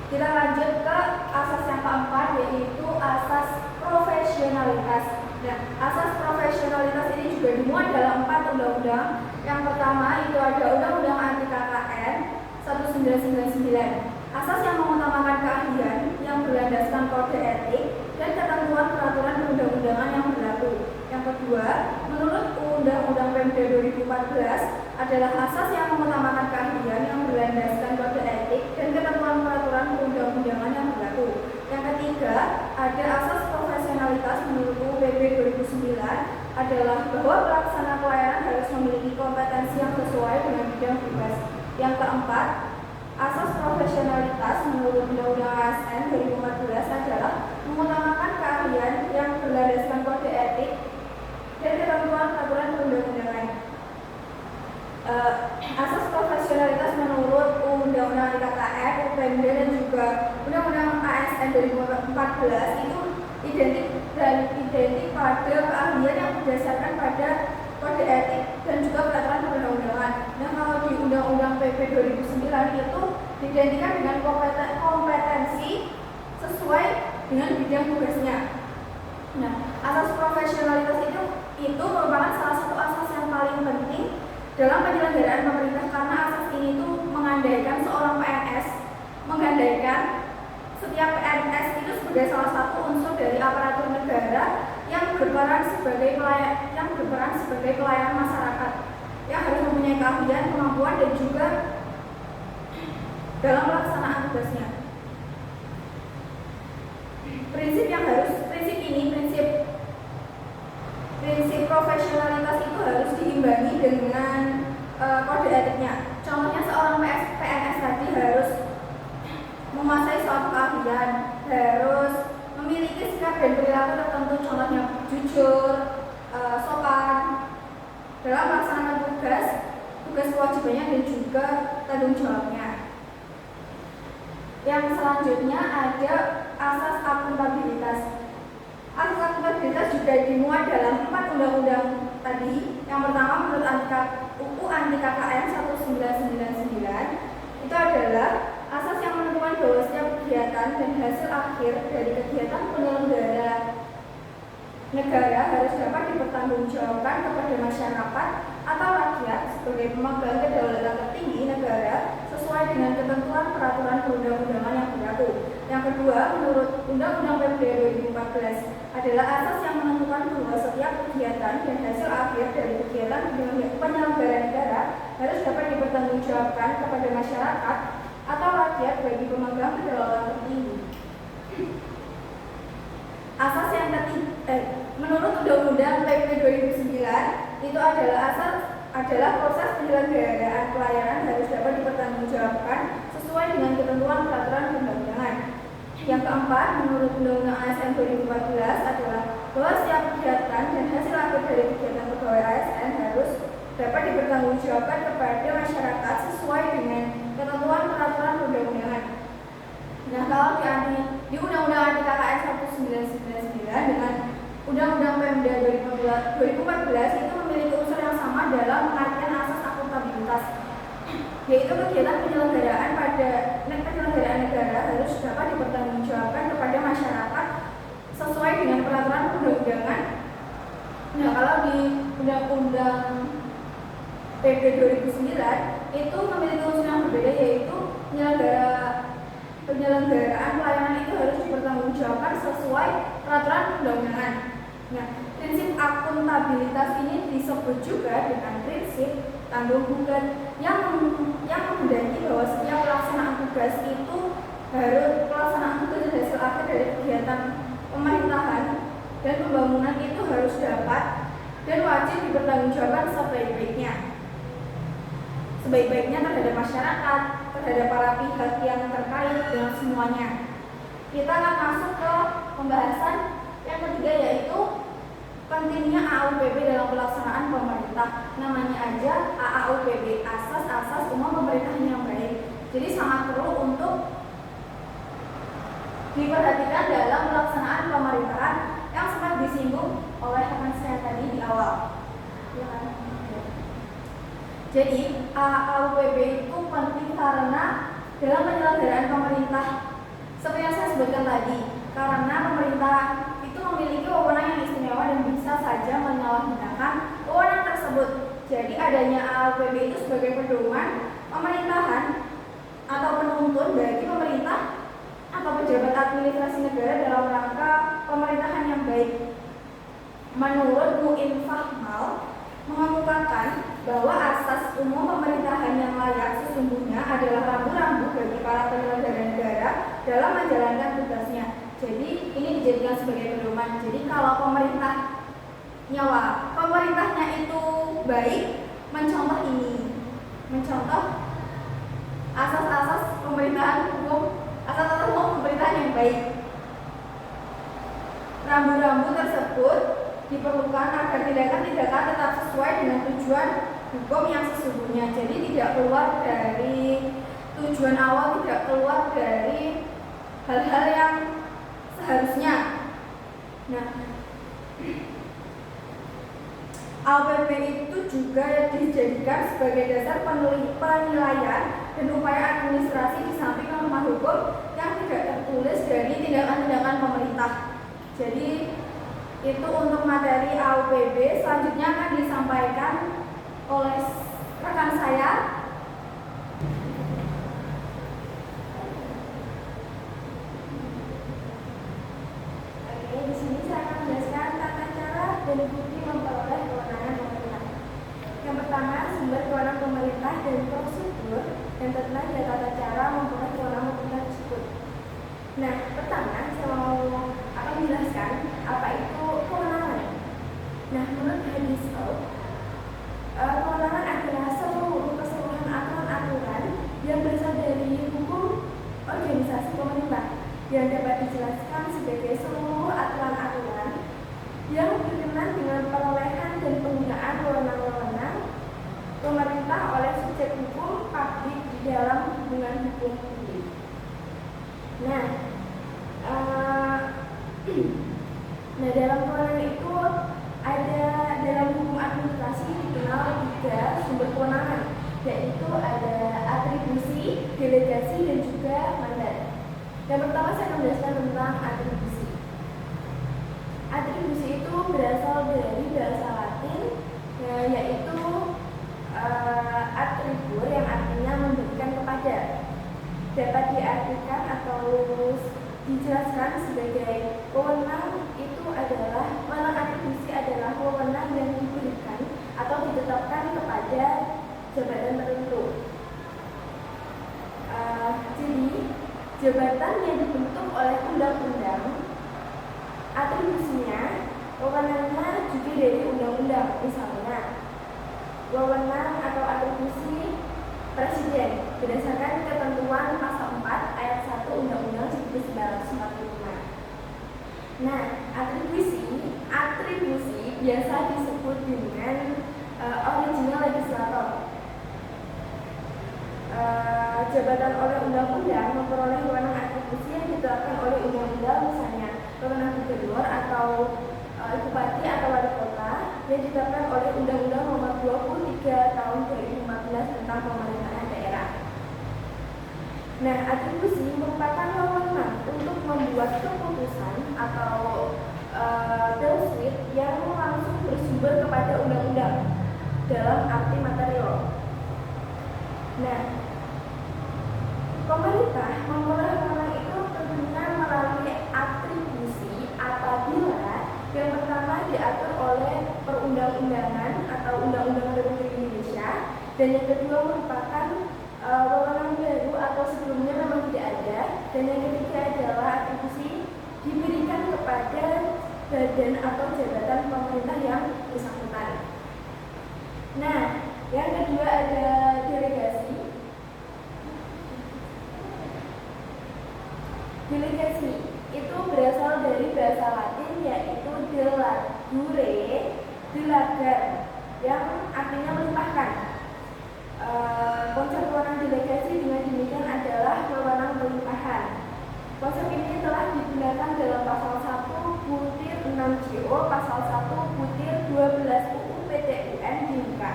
Kita lanjut ke asas yang keempat, yaitu asas profesionalitas. Nah, asas profesionalitas ini juga dimuat dalam 4 undang-undang. Yang pertama itu ada Undang-Undang Anti KKN 1999. Asas yang mengutamakan keahlian yang berlandaskan kode etik dan ketentuan peraturan perundang-undangan yang berlaku. Yang kedua, menurut Undang-Undang Pemda 2014 adalah asas yang mengutamakan keahlian yang berlandaskan kode etik dan ketentuan peraturan perundang-undangan yang berlaku. Yang ketiga, ada asas profesionalitas menurut UU PP 2009 adalah bahwa pelaksana pelayanan harus memiliki kompetensi yang sesuai dengan bidang tugas. Yang keempat, asas profesionalitas menurut Undang-Undang ASN 2014 adalah mengutamakan keahlian yang berlandaskan kode etik dan ketentuan peraturan perundang-undangan. Asas profesionalitas menurut Undang-Undang Anti KKN, UPMD dan juga Undang-Undang ASN 2014 itu identik pada keahlian yang berdasarkan pada kode etik dan juga peraturan perundang-undangan. Nah, kalau di Undang-Undang PP 2009 itu diidentikan dengan kompetensi sesuai dengan bidang tugasnya. Nah, asas profesionalitas itu merupakan salah satu asas yang paling penting dalam penyelenggaraan pemerintah karena asas ini tuh mengandaikan seorang PNS, menggandaikan setiap PNS itu sebagai salah satu unsur dari aparatur negara yang berperan sebagai pelayan masyarakat yang harus mempunyai keahlian, kemampuan dan juga dalam pelaksanaan tugasnya. Prinsip profesionalitas itu harus diimbangi dengan kode etiknya. Contohnya seorang PNS tadi harus menguasai suatu keahlian, harus memiliki sikap dan perilaku tertentu, contohnya jujur, sopan dalam melaksanakan tugas kewajibannya dan juga tanggung jawabnya. Yang selanjutnya ada asas akuntabilitas. Asas akuntabilitas juga dimuat dalam 4 undang-undang tadi. Yang pertama menurut UU Anti KKN 1999 itu adalah asas yang menentukan bahwa setiap kegiatan dan hasil akhir dari kegiatan penyelenggara negara harus dapat dipertanggungjawabkan kepada masyarakat atau rakyat sebagai pemegang kedaulatan tertinggi negara sesuai dengan ketentuan peraturan perundang-undangan yang berlaku. Yang kedua, menurut Undang-Undang Pemda 2014 adalah asas yang menentukan bahwa setiap kegiatan dan hasil akhir dari kegiatan penyelenggara negara harus dapat dipertanggungjawabkan kepada masyarakat atau rakyat bagi pemegang kedaulatan tertinggi. Asas yang menurut Undang-Undang PP 2009 itu adalah proses penyelenggaraan pelayanan harus dapat dipertanggungjawabkan sesuai dengan ketentuan peraturan perundang-undangan. Yang keempat, menurut Undang-Undang ASN 2014 adalah bahwa setiap kegiatan dan hasil akhir dari kegiatan pegawai ASN harus dapat dipertanggungjawabkan kepada masyarakat sesuai dengan ketentuan peraturan perundang-undangan. Nah, kalau di Undang-Undang Anti KKN 1999 dengan Undang-Undang Pemda 2014 itu memiliki unsur yang sama dalam pengertian asas akuntabilitas, yaitu kegiatan penyelenggaraan negara harus dapat dipertanggungjawabkan kepada masyarakat Undang-Undang PP 2009 itu memiliki unsur yang berbeda, yaitu penyelenggaraan pelayanan itu harus dipertanggungjawabkan sesuai peraturan perundang-undangan. Nah, prinsip akuntabilitas ini disebut juga dengan prinsip tanggung bukan yang menghendaki bahwa setiap pelaksanaan tugas hasil akhir dari kegiatan pemerintahan dan pembangunan itu harus dapat dan wajib dipertanggungjawabkan sebaik-baiknya terhadap masyarakat, terhadap para pihak yang terkait dengan semuanya. Kita akan masuk ke pembahasan yang ketiga, yaitu pentingnya AAUPB dalam pelaksanaan pemerintah. Namanya aja AAUPB, asas-asas umum pemerintahan yang baik. Jadi sangat perlu untuk diperhatikan dalam pelaksanaan pemerintahan yang sempat disinggung oleh rekan saya tadi di awal. Ya kan? Jadi AAUPB itu penting karena dalam penyelenggaraan pemerintah, seperti yang saya sebutkan tadi, karena pemerintah itu memiliki wewenang yang istimewa dan bisa saja menyalahgunakan wewenang tersebut. Jadi adanya AAUPB itu sebagai pedoman pemerintahan atau penuntun bagi pemerintah atau pejabat administrasi negara dalam rangka pemerintahan yang baik. Menurut Muin Fahmal mengemukakan bahwa asas umum pemerintahan yang layak sesungguhnya adalah rambu-rambu bagi para penyelenggara negara dalam menjalankan tugasnya. Jadi ini dijadikan sebagai pedoman. Jadi kalau pemerintahnya itu baik, mencontoh asas-asas pemerintahan umum, asas-asas umum pemerintahan yang baik. Rambu-rambu tersebut diperlukan agar tindakan-tindakan tetap sesuai dengan tujuan hukum yang sesungguhnya. Jadi tidak keluar dari tujuan awal, tidak keluar dari hal-hal yang seharusnya. Nah, AAUPB itu juga dijadikan sebagai dasar penilaian dan upaya administrasi di samping norma hukum yang tidak tertulis dari tindakan-tindakan pemerintah. Jadi itu untuk materi AAUPB. Selanjutnya akan disampaikan oleh rekan saya. Oke, di sini saya akan menjelaskan tata cara dan bukti memperoleh kewenangan pemerintah. Yang pertama, sumber kewenangan pemerintah dan prosedur, dan tentunya ada tata cara memperoleh kewenangan pemerintah tersebut. Nah, pertama saya akan menjelaskan apa itu kewenangan. Nah, menurut hadis kewenangan adalah seluruh keseluruhan aturan-aturan yang berasal dari hukum organisasi pemerintah yang dapat dijelaskan sebagai seluruh aturan-aturan yang berkenaan dengan perolehan dan penggunaan wewenang-wewenang pemerintah oleh subjek hukum publik di dalam hubungan hukum publik. Nah, dalam kewenangan itu ada dalam hukum administrasi dikenal 3 sumber kewenangan, yaitu ada atribusi, delegasi, dan juga mandat. Yang pertama saya akan menjelaskan tentang atribusi. Atribusi itu berasal dari bahasa Latin, yaitu atribur yang artinya memberikan kepada. Dapat diartikan atau dijelaskan sebagai wewenang itu adalah wewenang atribusi adalah wewenang yang diberikan atau ditetapkan kepada jabatan tertentu. Jadi jabatan yang dibentuk oleh undang-undang, atribusinya wewenangnya juga dari undang-undang. Misalnya wewenang atau atribusi Presiden berdasarkan ketentuan pasal 4 ayat 1 Undang-Undang 1945. Nah, atribusi biasa disebut dengan original legislator. Jabatan oleh undang-undang memperoleh wewenang atribusi yang ditetapkan oleh undang-undang, misalnya wewenang gubernur atau bupati atau wali kota yang ditetapkan oleh Undang-Undang Nomor 23 Tahun 2015 tentang pemerintahan daerah. Nah, atribusi merupakan wewenang untuk membuat keputusan atau bill suite yang langsung bersumber kepada undang-undang dalam arti material. Nah, pemerintah memulai wewenang itu tentunya melalui atribusi apabila yang pertama diatur oleh perundang-undangan atau Undang-Undang Republik Indonesia, dan yang kedua merupakan wewenang baru atau sebelumnya memang tidak ada, dan yang ketiga adalah atribusi diberikan kepada badan atau jabatan pemerintah yang bersangkutan. Nah, yang kedua ada delegasi. Delegasi itu berasal dari bahasa Latin yaitu delegare, delegar, yang artinya melimpahkan. Konsep wewenang delegasi dengan demikian adalah wewenang pelimpahan. Konsep ini telah digunakan dalam pasal 1 butir 6 JO, pasal 1 butir 12 UU PTUN Bhinneka.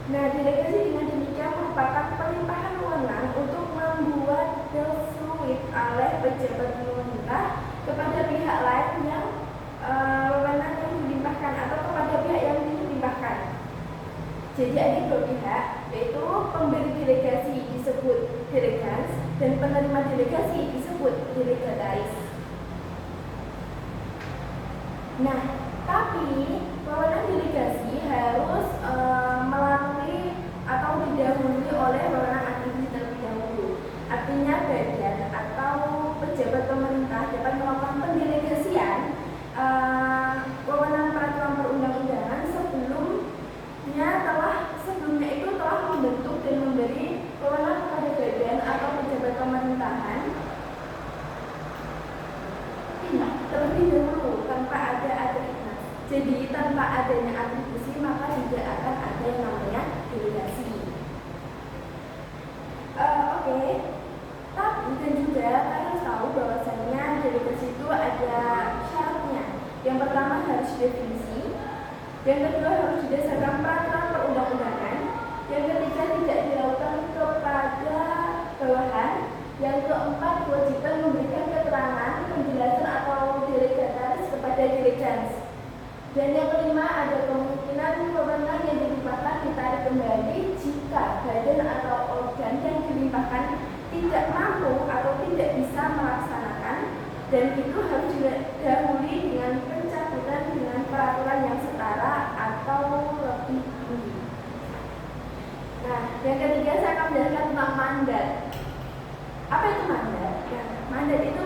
Nah, delegasi dengan demikian merupakan pelimpahan wewenang untuk membuat bill fluid oleh pejabat pemerintah kepada pihak lain yang wewenang yang dilimpahkan atau kepada pihak yang dilimpahkan. Jadi ada dua pihak, yaitu pemberi delegasi disebut delegans dan penerima delegasi disebut delegataris. Nah, tapi wewenang delegasi harus melalui atau didahului oleh wewenang atribusi terlebih dahulu. Artinya badan atau pejabat pemerintah dapat melakukan pendelegasian wewenang peraturan perundang-undangan sebelumnya itu telah membentuk dan memberi wewenang kepada badan atau pejabat pemerintahan terlebih dahulu tanpa ada atribusi. Jadi tanpa adanya atribusi maka tidak akan ada yang namanya delegasi. Oke. Tapi dan juga kalian tahu bahwasanya delegasi itu ada syaratnya. Yang pertama harus definisi, yang kedua harus didasarkan peraturan perundang-undangan, yang ketiga tidak dilakukan kepada bawahan, yang keempat kewajiban memberikan keterangan, penjelasan atau delegataris kepada delegans, dan yang kelima ada kemungkinan wewenang yang dilimpahkan ditarik kembali jika badan atau organ yang dilimpahkan tidak mampu atau tidak bisa melaksanakan, dan itu harus didahului dengan pencabutan dengan peraturan yang setara atau lebih tinggi. Nah, yang ketiga saya akan menjelaskan tentang mandat. Apa itu mandat? Nah, mandat itu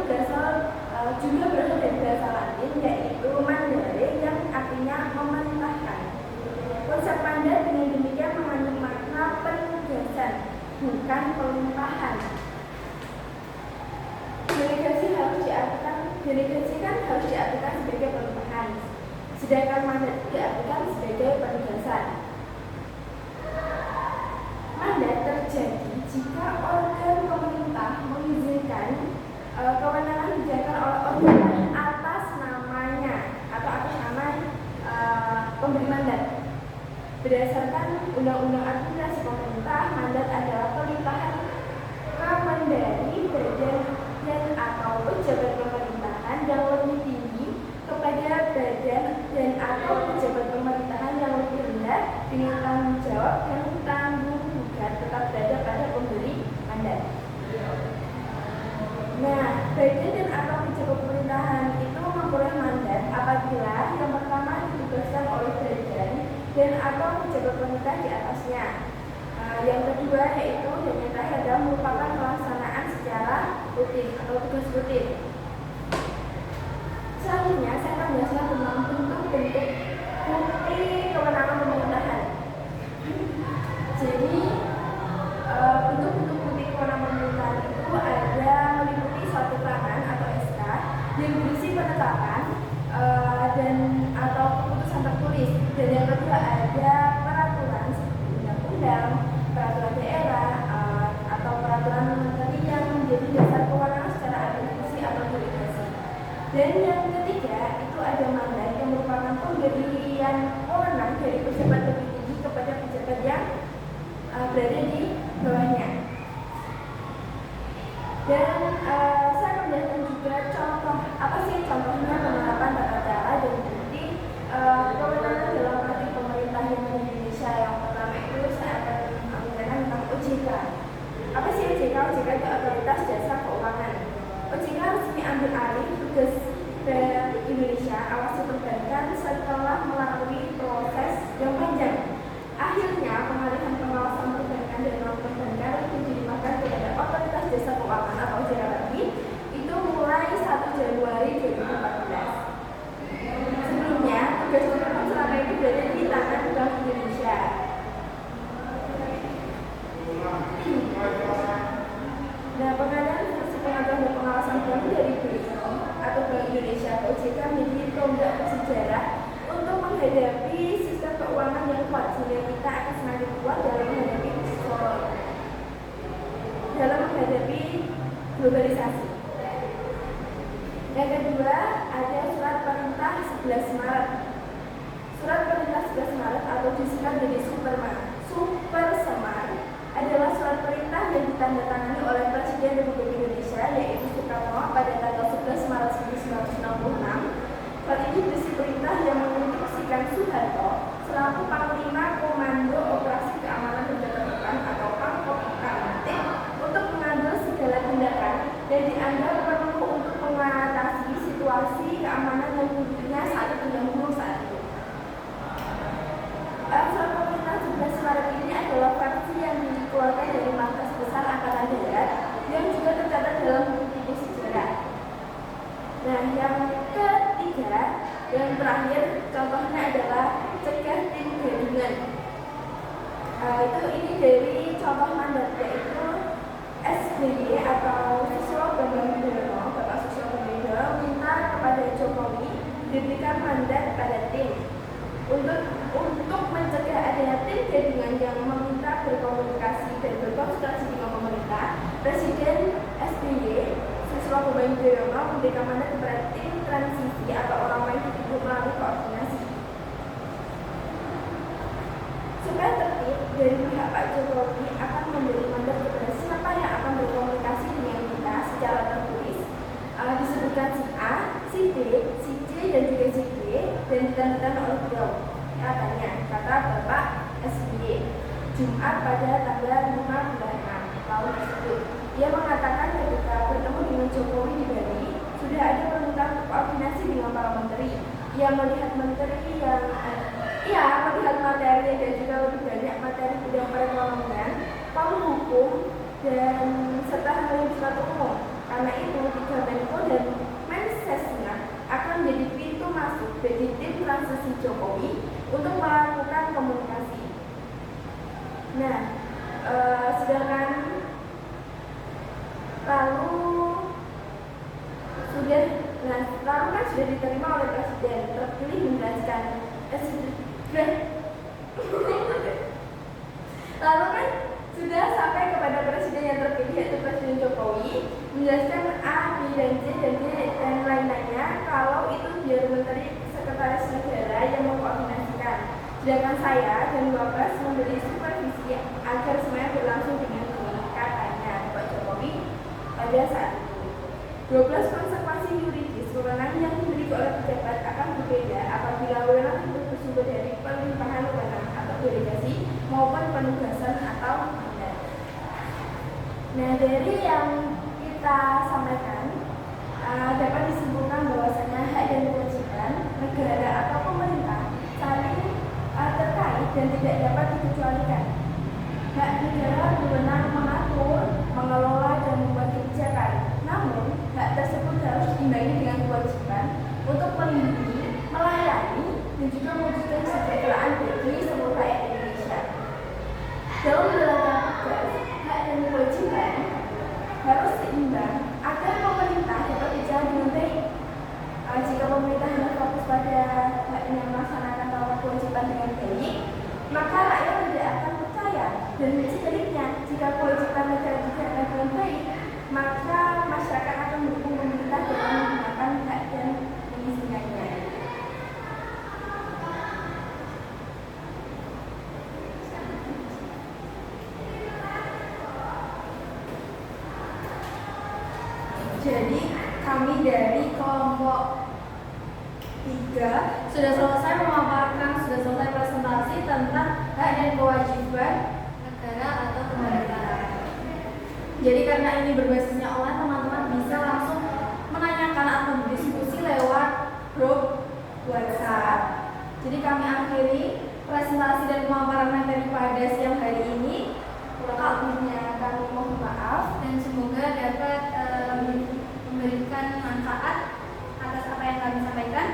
juga berasal dari bahasa Latin yaitu mandare yang artinya memerintahkan. Konsep mandat dengan demikian mengandung makna penugasan, bukan pelimpahan. Delegasi kan harus diartikan sebagai pelimpahan, sedangkan mandat diartikan sebagai penugasan. Mandat terjadi jika organ pemerintah mengizinkan kewenangan dijalankan oleh organ atas namanya atau atas nama pemberi mandat. Berdasarkan Undang-Undang Administrasi Pemerintah, mandat adalah pelimpahan kemendari badan dan atau pejabat pemerintahan yang lebih tinggi kepada badan dan atau pejabat pemerintahan yang lebih rendah dengan tanggung jawab dan tanggung jawab tetap berada pada pemberi mandat. Nah, badan dan atau pejabat pemerintahan itu memperoleh mandat apabila yang pertama ditugaskan oleh badan dan atau pejabat pemerintah di atasnya. Yang kedua yaitu dan yang terakhir adalah merupakan pelaksanaan secara rutin atau tugas rutin. Selanjutnya saya akan menjelaskan tentang bentuk-bentuk bukti kewenangan pemerintahan. Jadi bentuk-bentuk bukti kewenangan pemerintahan itu ada meliputi suatu keterangan atau SK yang berisi penetapan dan atau keputusan tertulis, dan yang kedua ada peraturan seperti undang-undang, peraturan daerah atau peraturan menteri yang menjadi dasar kewenangan secara administrasi atau delegasi. Dan yang ketiga itu ada mandat yang merupakan pemberian wewenang dari pejabat lebih tinggi kepada pejabat yang berada di bawahnya. Dan saya akan menjelaskan juga contoh apa sih contoh mengambil alih tugas Bank Indonesia awasi perbankan setelah melalui proses yang panjang. Akhirnya pengalihan pengawasan perbankan dan non perbankan itu dilimpahkan kepada Otoritas Jasa Keuangan atau OJK itu mulai 1 Januari 2014. Sebelumnya tugas tersebut selama ini berada di tangan Bank Indonesia. Nah, pengalihan fungsi pengaturan dan pengawasan bank dari BI atau Bank Indonesia atau OJK menjadi tonggak bersejarah untuk menghadapi sistem keuangan yang kuat, sehingga kita akan semakin kuat dalam menghadapi globalisasi. Yang kedua, ada surat perintah 11 Maret. Surat perintah 11 Maret atau disingkat menjadi Supersemar adalah surat perintah yang ditandatangani oleh Presiden Republik Indonesia yaitu Soekarno pada tanggal 11 Maret 1966. Surat ini berisi perintah yang menginstruksikan Soeharto selaku Panglima Komando Operasi Keamanan dan Ketertiban atau Pangkopkamtib untuk mengambil segala tindakan yang dianggap perlu untuk mengatasi situasi keamanan yang tentunya saat itu yang buruk saat itu. Surat perintah 11 Maret ini adalah versi yang dikeluarkan dari Markas Besar Angkatan Darat yang juga tercatat dalam buku sejarah. Nah, yang ketiga dan terakhir contohnya adalah cegah tim gadungan. Ini dari contoh mandat yaitu SBY atau Susilo Bambang Yudhoyono, Bapak Susilo Bambang Yudhoyono minta kepada Jokowi diberikan mandat pada tim untuk mencegah adanya tim gadungan yang meminta berkomunikasi dan berkonsultasi dengan pemerintah. Presiden SBY Susilo Bambang Yudhoyono memberikan mandat kepada tim transisi atau orang lain untuk melalui koordinasi. Supaya tertib, dari pihak Pak Jokowi akan memberi mandat kepada siapa yang akan berkomunikasi dengan kita secara tertulis. Disebutkan si A, si B, si C dan juga si D dan ditandatangan oleh beliau. Katanya, kata Bapak SBY Jumat pada tanggal 5 bulan 6 tahun tersebut. Dia mengatakan ketika bertemu dengan Jokowi di Bali, sudah ada permintaan koordinasi dengan para menteri. Ia melihat menteri yang melihat materi dan juga lebih banyak materi bidang perekonomian, hukum dan serta hal yang bersifat umum. Karena itu, tiga Menko dan Mensesnek akan menjadi pintu masuk bagi tim transisi Jokowi untuk melakukan komunikasi. Nah, sedangkan lalu kan sudah diterima oleh Presiden terpilih menjelaskan lalu kan sudah sampai kepada Presiden yang terpilih yaitu Presiden Jokowi menjelaskan A, B, dan C dan D dan lain-lainnya kalau itu biar Menteri Sekretaris Negara yang mengkoordinasikan. Sedangkan saya dan Wapres memberi supervisi agar semuanya berlangsung dengan baik, katanya Pak Jokowi pada saat itu. 12 konsekuensi yuridis kewenangan yang dimiliki oleh pejabat akan berbeda apabila wewenang itu bersumber dari pelimpahan wewenang atau delegasi maupun penugasan atau mandat. Nah, dari yang kita sampaikan dapat disimpulkan bahwasanya hak dan kewajiban negara atau pemerintah saling terkait dan tidak dapat dikecualikan. Hak negara berwenang mengatur, mengelola dan membuat kebijakan. Namun, hak tersebut harus diimbangi dengan kewajiban untuk melindungi, melayani, dan juga mewujudkan kesejahteraan bagi seluruh rakyat Indonesia. Dalam menjalankan tugas, hak dan kewajiban harus seimbang agar pemerintah dapat berjalan dengan baik. Jika pemerintah hanya fokus pada haknya melaksanakan kewajiban dengan baik, maka rakyat tidak akan percaya. Dan sebaliknya, jika kewajiban negara dijalankan dengan baik, maka masyarakat akan mendukung pemerintah dalam menggunakan hak dan mengisikannya. Jadi kami dari kelompok 3 sudah selesai memaparkan, sudah selesai presentasi tentang hak dan kewajiban negara atau pemerintahan. Jadi karena ini berbasisnya online, teman-teman bisa langsung menanyakan Jadi kami akhiri presentasi dan pemaparan materi pada siang hari ini. Kurang lebihnya kami mohon maaf dan semoga dapat memberikan manfaat atas apa yang kami sampaikan.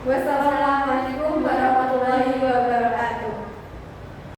Wassalamualaikum